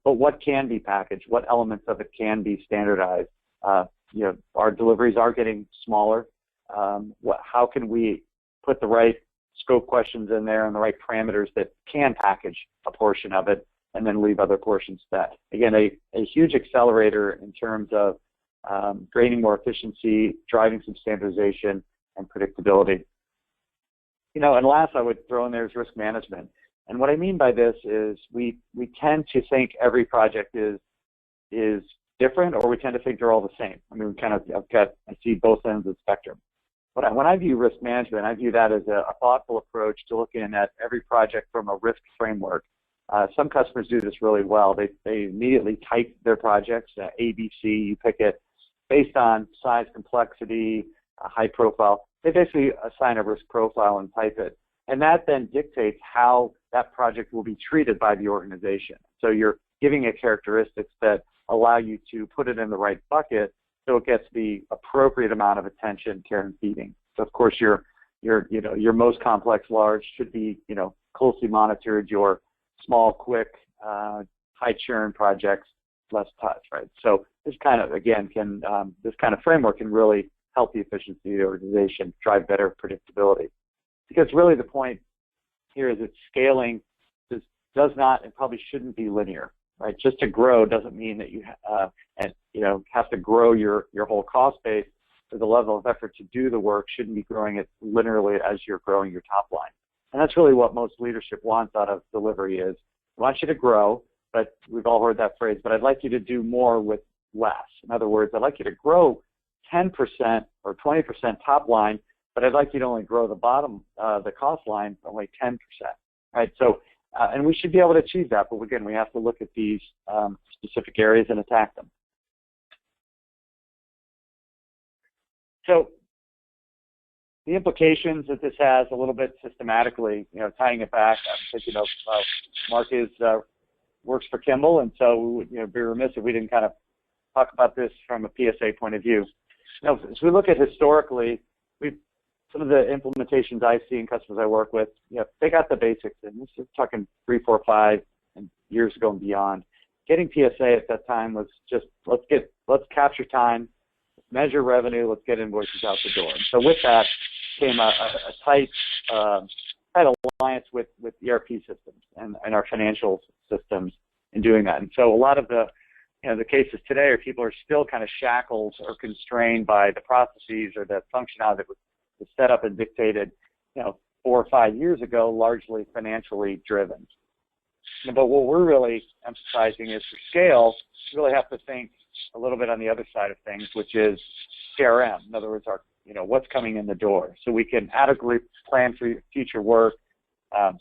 what can be packaged? What elements of it can be standardized? Our deliveries are getting smaller. How can we put the right scope questions in there and the right parameters that can package a portion of it and then leave other portions that? Again, a huge accelerator in terms of gaining more efficiency, driving some standardization and predictability. And last I would throw in there is risk management. And what I mean by this is we tend to think every project is different, or we tend to think they're all the same. I mean, I see both ends of the spectrum. But when I view risk management, I view that as a thoughtful approach to looking at every project from a risk framework. Some customers do this really well. They immediately type their projects, A, B, C, you pick it, based on size, complexity, high profile. They basically assign a risk profile and type it. And that then dictates how that project will be treated by the organization. So you're giving it characteristics that allow you to put it in the right bucket so it gets the appropriate amount of attention, care, and feeding. So of course your most complex large should be closely monitored. Your small, quick, high churn projects less touch, right? So this kind of framework can really healthy efficiency of the organization, drive better predictability. Because really the point here is that scaling does not and probably shouldn't be linear, right? Just to grow doesn't mean that you have to grow your whole cost base. So the level of effort to do the work shouldn't be growing it linearly as you're growing your top line. And that's really what most leadership wants out of delivery is, I want you to grow, but we've all heard that phrase, but I'd like you to do more with less. In other words, I'd like you to grow 10% or 20% top line, but I'd like you to only grow the cost line only 10%, right? So, and we should be able to achieve that, but again, we have to look at these specific areas and attack them. So, the implications that this has a little bit systematically, tying it back, I'm thinking of Mark works for Kimble, and so we would be remiss if we didn't kind of talk about this from a PSA point of view. As we look at historically, some of the implementations I see in customers I work with, they got the basics, and this is talking 3, 4, 5 years ago and beyond. Getting PSA at that time was just let's capture time, measure revenue, let's get invoices out the door. And so with that came a tight alliance with ERP systems and our financial systems in doing that. And so a lot of the cases today are people are still kind of shackled or constrained by the processes or the functionality that was set up and dictated 4 or 5 years ago, largely financially driven. But what we're really emphasizing is for scale, you really have to think a little bit on the other side of things, which is CRM. In other words, what's coming in the door. So we can adequately plan for future work,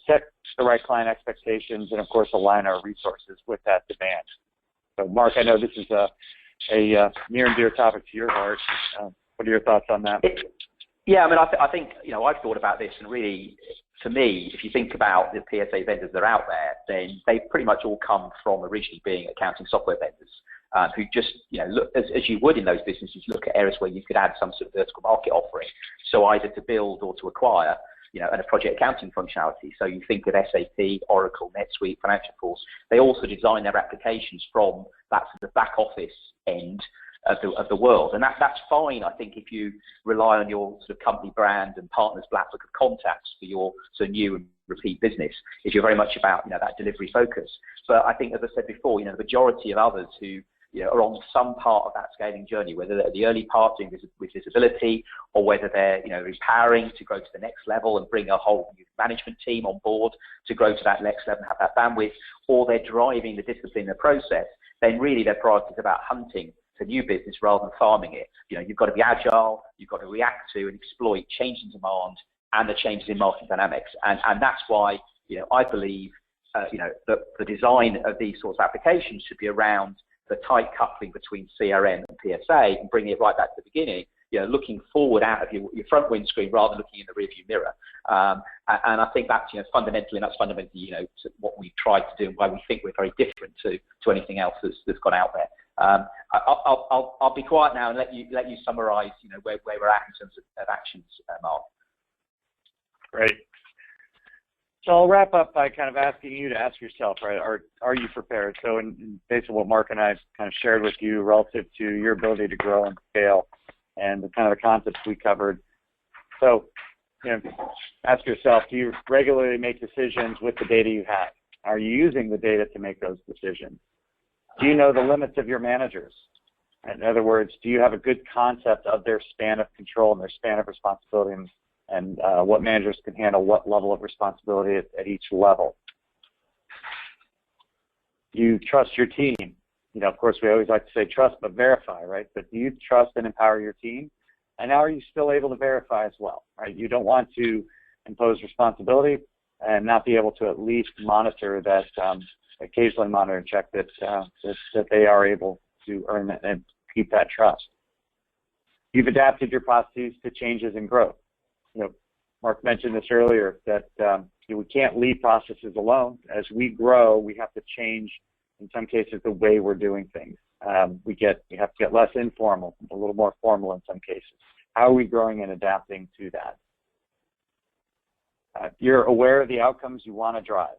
set the right client expectations, and of course align our resources with that demand. So Mark, I know this is a near and dear topic to your heart. What are your thoughts on that?
Yeah, I mean, I think, I've thought about this, and really, to me, if you think about the PSA vendors that are out there, then they pretty much all come from originally being accounting software vendors who just, look, as you would in those businesses, look at areas where you could add some sort of vertical market offering. So either to build or to acquire, and a project accounting functionality. So you think of SAP, Oracle, NetSuite, Financial Force, they also design their applications from that sort of back office end of the world. And that's fine, I think, if you rely on your sort of company brand and partners' black book of contacts for your sort of new and repeat business, if you're very much about that delivery focus. But I think, as I said before, the majority of others who are on some part of that scaling journey, whether they're the early part doing with visibility, or whether they're empowering to grow to the next level and bring a whole new management team on board to grow to that next level and have that bandwidth, or they're driving the discipline, the process, then really their priority is about hunting for new business rather than farming it. You've got to be agile, you've got to react to and exploit changes in demand and the changes in market dynamics. And that's why, I believe, that the design of these sorts of applications should be around the tight coupling between CRM and PSA and bringing it right back to the beginning, looking forward out of your front windscreen rather than looking in the rearview mirror. And I think that's, fundamentally what we tried to do and why we think we're very different to anything else that's gone out there. I'll be quiet now and let you summarize, where we're at in terms of actions, Mark.
Great. So I'll wrap up by kind of asking you to ask yourself, right, are you prepared? So in based on what Mark and I have kind of shared with you relative to your ability to grow and scale and the kind of the concepts we covered. So, ask yourself, do you regularly make decisions with the data you have? Are you using the data to make those decisions? Do you know the limits of your managers? In other words, do you have a good concept of their span of control and their span of responsibility and what managers can handle what level of responsibility at each level? Do you trust your team? Of course, we always like to say trust but verify, right? But do you trust and empower your team? And are you still able to verify as well, right? You don't want to impose responsibility and not be able to at least monitor that, occasionally monitor and check that they are able to earn and keep that trust. You've adapted your processes to changes in growth. Mark mentioned this earlier that we can't leave processes alone. As we grow, we have to change, in some cases, the way we're doing things. We have to get less informal, a little more formal in some cases. How are we growing and adapting to that? You're aware of the outcomes you want to drive.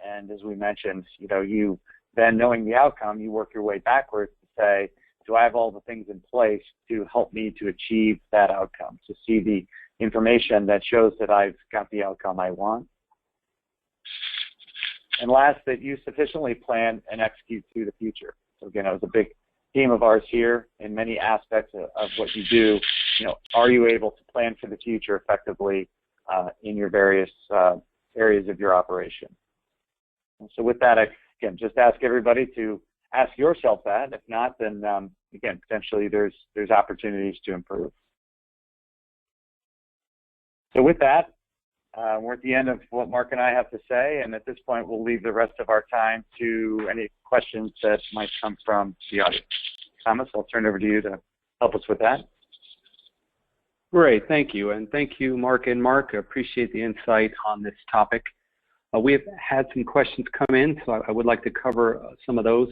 And as we mentioned, you then knowing the outcome, you work your way backwards to say, do I have all the things in place to help me to achieve that outcome, to see the information that shows that I've got the outcome I want? And last, that you sufficiently plan and execute through the future. So again, that was a big theme of ours here in many aspects of what you do. Are you able to plan for the future effectively in your various areas of your operation? And so with that, I, again, just ask everybody to ask yourself that. If not, then again, potentially there's opportunities to improve. So with that, we're at the end of what Mark and I have to say, and at this point, we'll leave the rest of our time to any questions that might come from the audience. Thomas, I'll turn it over to you to help us with that.
Great, thank you. And thank you, Mark and Mark. I appreciate the insight on this topic. We have had some questions come in, so I would like to cover some of those.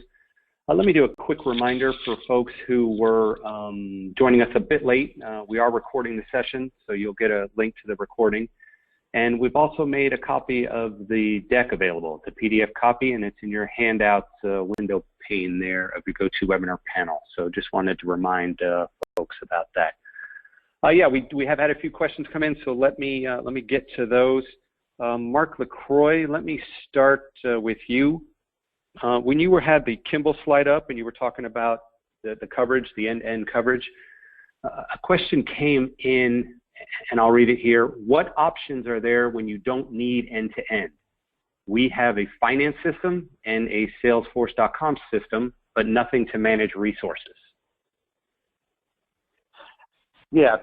Let me do a quick reminder for folks who were joining us a bit late. We are recording the session, so you'll get a link to the recording. And we've also made a copy of the deck available. It's a PDF copy, and it's in your handouts window pane there of your GoToWebinar panel. So just wanted to remind folks about that. Yeah, we have had a few questions come in, so let me get to those. Mark LaCroix, let me start with you. When you had the Kimble slide up and you were talking about the coverage, the end-to-end coverage, a question came in, and I'll read it here. What options are there when you don't need end-to-end? We have a finance system and a Salesforce.com system, but nothing to manage resources.
Yeah,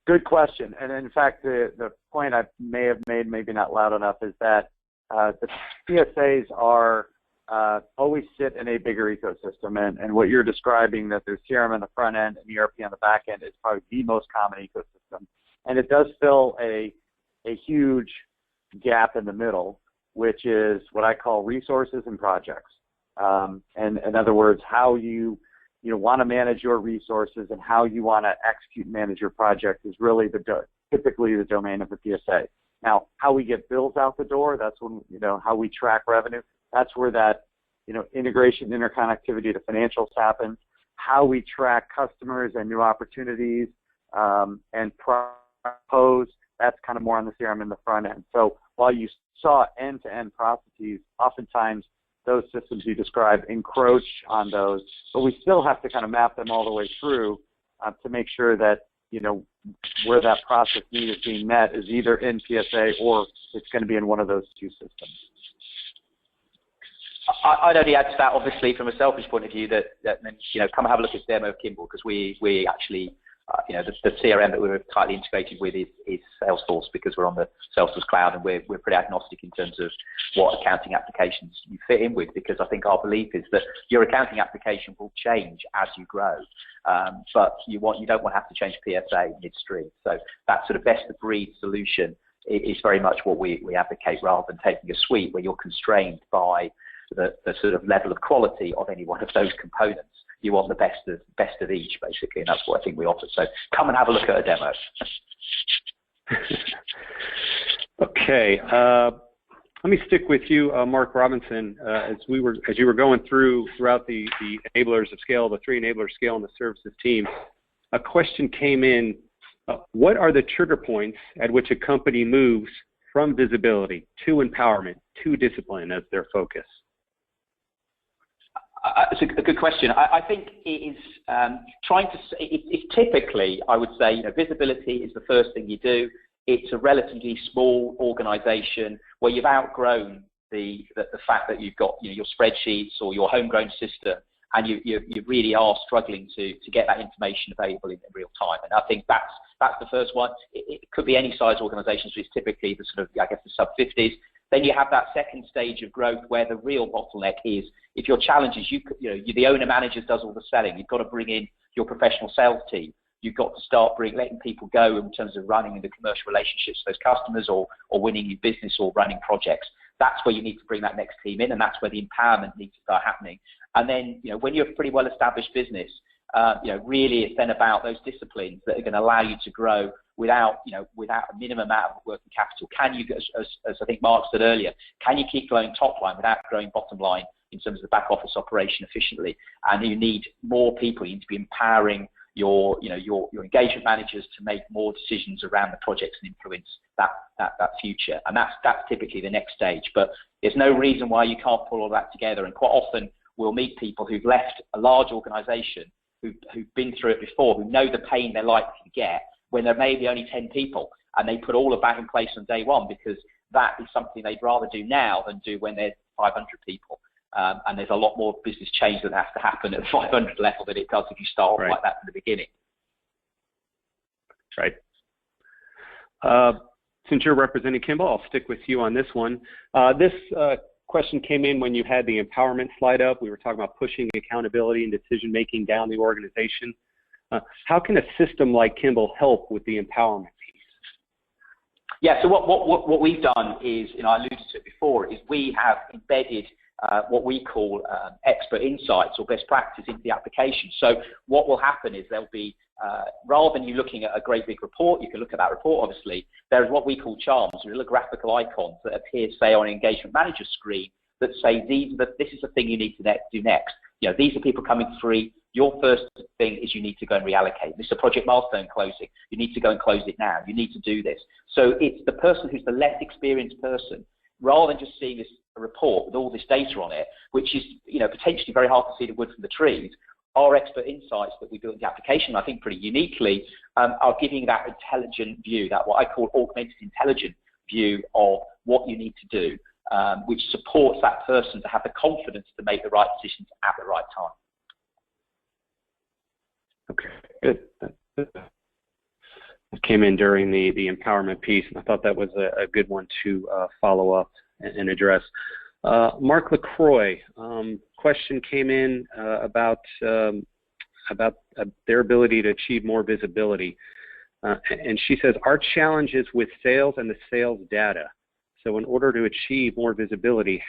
good question. And in fact, the point I may have made, maybe not loud enough, is that the PSAs are always sit in a bigger ecosystem. And what you're describing, that there's CRM on the front end and ERP on the back end, is probably the most common ecosystem. And it does fill a huge gap in the middle, which is what I call resources and projects. And in other words, how you want to manage your resources and how you want to execute and manage your project is really typically the domain of the PSA. Now, how we get bills out the door, that's when, how we track revenue, that's where that, integration, interconnectivity to financials happens. How we track customers and new opportunities and propose, that's kind of more on the CRM in the front end. So while you saw end-to-end processes, oftentimes those systems you describe encroach on those, but we still have to kind of map them all the way through to make sure that, where that process need is being met is either in PSA or it's going to be in one of those two systems.
I'd only add to that, obviously, from a selfish point of view, that come and have a look at demo of Kimble, because we actually, the CRM that we're tightly integrated with is Salesforce, because we're on the Salesforce cloud, and we're pretty agnostic in terms of what accounting applications you fit in with, because I think our belief is that your accounting application will change as you grow, but you don't want to have to change PSA midstream. So that sort of best of breed solution is very much what we advocate, rather than taking a suite where you're constrained by the sort of level of quality of any one of those components. You want the best of each, basically, and that's what I think we offer. So come and have a look at a demo.
Okay, let me stick with you, Mark Robinson. As you were going throughout the enablers of scale, the 3 enablers scale, and the services team, a question came in. What are the trigger points at which a company moves from visibility to empowerment to discipline as their focus?
It's a good question. I think it is it's typically, I would say, visibility is the first thing you do. It's a relatively small organization where you've outgrown the fact that you've got your spreadsheets or your homegrown system, and you really are struggling to get that information available in real time. And I think that's the first one. It could be any size organizations, but it's typically the sort of, I guess, the sub-50s. Then you have that second stage of growth where the real bottleneck is, if your challenge is the owner-manager does all the selling, you've got to bring in your professional sales team. You've got to start letting people go in terms of running the commercial relationships with those customers, or winning new business, or running projects. That's where you need to bring that next team in, and that's where the empowerment needs to start happening. And then, when you're a pretty well-established business, really it's then about those disciplines that are going to allow you to grow without a minimum amount of working capital. Can you, as I think Mark said earlier, can you keep growing top line without growing bottom line? in terms of the back office operation efficiently. And you need more people. You need to be empowering your engagement managers to make more decisions around the projects and influence that future. And that's typically the next stage. But there's no reason why you can't pull all that together. And quite often we'll meet people who've left a large organization, who've been through it before, who know the pain they're likely to get when there may be only 10 people, and they put all of that in place on day one, because that is something they'd rather do now than do when there's 500 people. And there's a lot more business change that has to happen at the 500 level than it does if you start off like that from the beginning.
Right. Since you're representing Kimble, I'll stick with you on this one. This question came in when you had the empowerment slide up. We were talking about pushing accountability and decision-making down the organization. How can a system like Kimble help with the empowerment piece?
Yeah, so what we've done is, I alluded to it before, is we have embedded what we call expert insights or best practice into the application. So what will happen is there'll be, rather than you looking at a great big report, you can look at that report obviously, there's what we call charms, little graphical icons that appear, say, on an engagement manager screen that say, this is the thing you need to do next. These are people coming free. Your first thing is you need to go and reallocate. This is a project milestone closing. You need to go and close it now. You need to do this. So it's the person who's the less experienced person, rather than just seeing this report with all this data on it, which is potentially very hard to see the wood from the trees. Our expert insights that we built in the application, I think pretty uniquely, are giving that intelligent view, that what I call augmented intelligent view of what you need to do, which supports that person to have the confidence to make the right decisions at the right time.
Okay, good. It came in during the empowerment piece, and I thought that was a good one to follow up and address. Mark LaCroix, question came in about their ability to achieve more visibility. And she says, our challenge is with sales and the sales data. So in order to achieve more visibility,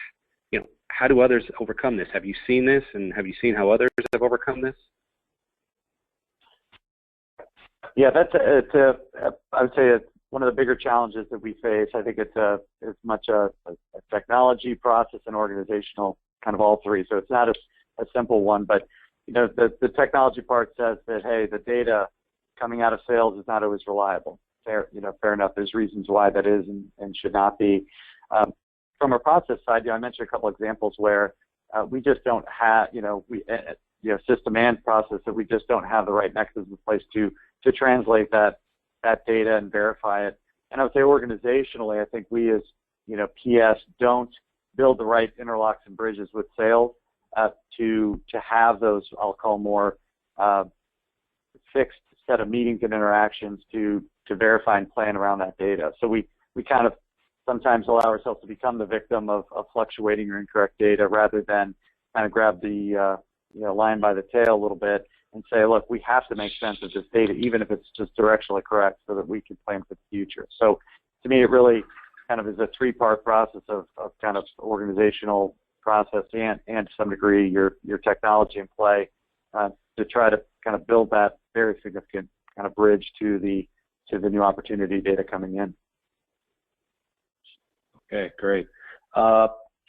how do others overcome this? Have you seen this, and have you seen how others have overcome this?
Yeah, I would say it's one of the bigger challenges that we face. I think it's as much a technology, process, and organizational, kind of all three. So it's not a simple one, but the technology part says that, hey, the data coming out of sales is not always reliable. Fair enough. There's reasons why that is and should not be. From a process side, I mentioned a couple examples where we just don't have, system and process, that we just don't have the right nexus in place to translate that data and verify it. And I would say organizationally, I think we as PS don't build the right interlocks and bridges with sales to have those, I'll call more fixed set of meetings and interactions to verify and plan around that data. So we kind of sometimes allow ourselves to become the victim of fluctuating or incorrect data, rather than kind of grab the lion by the tail a little bit and say, look, we have to make sense of this data, even if it's just directionally correct, so that we can plan for the future. So to me, it really kind of is a three-part process of kind of organizational process and to some degree your technology in play to try to kind of build that very significant kind of bridge to the new opportunity data coming in.
Okay, great.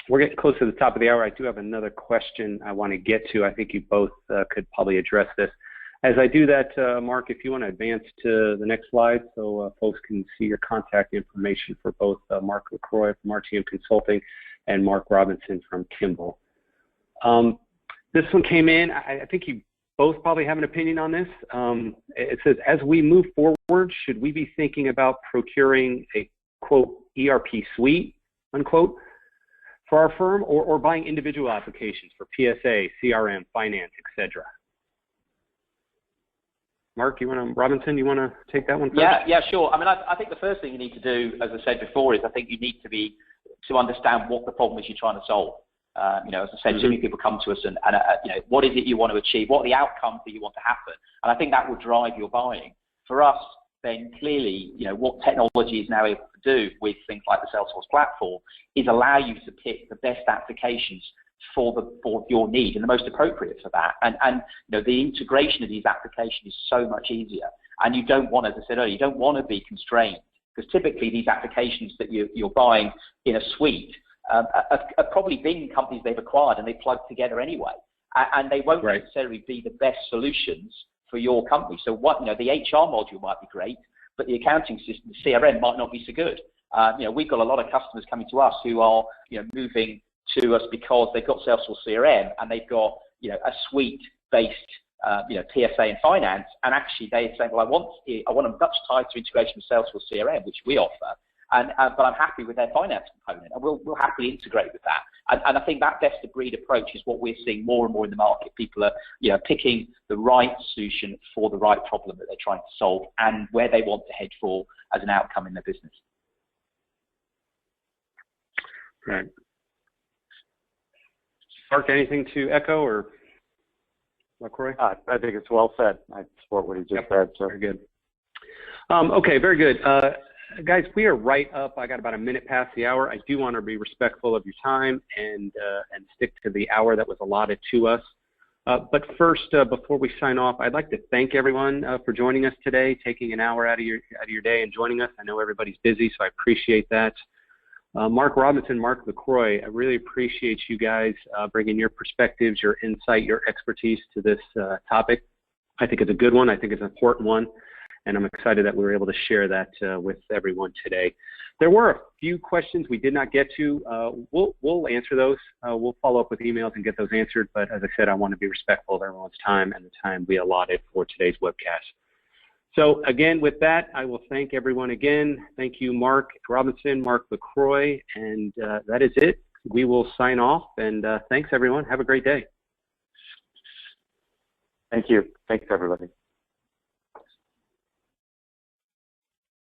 We're getting close to the top of the hour. I do have another question I want to get to. I think you both could probably address this. As I do that, Mark, if you want to advance to the next slide so folks can see your contact information for both Mark LaCroix from RTM Consulting and Mark Robinson from Kimble. This one came in. I think you both probably have an opinion on this. It says, as we move forward, should we be thinking about procuring a, quote, ERP suite, unquote, for our firm, or buying individual applications for PSA, CRM, finance, etc.? Mark, Robinson, you want to take that one first?
Yeah, sure. I mean, I think the first thing you need to do, as I said before, is I think you need to understand what the problem is you're trying to solve. As I said, so many people come to us and what is it you want to achieve? What are the outcomes that you want to happen? And I think that will drive your buying. For us, then clearly, what technology is now able to do with things like the Salesforce platform is allow you to pick the best applications for your need and the most appropriate for that. And the integration of these applications is so much easier. And you don't want, as I said earlier, you don't want to be constrained, because typically these applications that you're buying in a suite have probably been companies they've acquired and they plug together anyway, and they won't necessarily be the best solutions for your company. So the HR module might be great, but the accounting system, the CRM, might not be so good. We've got a lot of customers coming to us who are moving to us because they've got Salesforce CRM and they've got a suite-based PSA and finance, and actually they say, well, I want a much tighter integration with Salesforce CRM, which we offer, but I'm happy with their finance component, and we'll happily integrate with that. And I think that best-of-breed approach is what we're seeing more and more in the market. People are picking the right solution for the right problem that they're trying to solve and where they want to head for as an outcome in their business.
Right. Mark, anything to echo or LaCroix?
I think it's well said. I support what he just said. So.
Very good. Okay, very good. Guys, we are right up. I got about a minute past the hour. I do want to be respectful of your time and stick to the hour that was allotted to us. But first, before we sign off, I'd like to thank everyone for joining us today, taking an hour out of your day and joining us. I know everybody's busy, so I appreciate that. Mark Robinson, Mark LaCroix, I really appreciate you guys bringing your perspectives, your insight, your expertise to this topic. I think it's a good one. I think it's an important one. And I'm excited that we were able to share that with everyone today. There were a few questions we did not get to. We'll answer those. We'll follow up with emails and get those answered. But as I said, I want to be respectful of everyone's time and the time we allotted for today's webcast. So again, with that, I will thank everyone again. Thank you, Mark Robinson, Mark LaCroix, and that is it. We will sign off. And thanks, everyone. Have a great day.
Thank you. Thanks, everybody.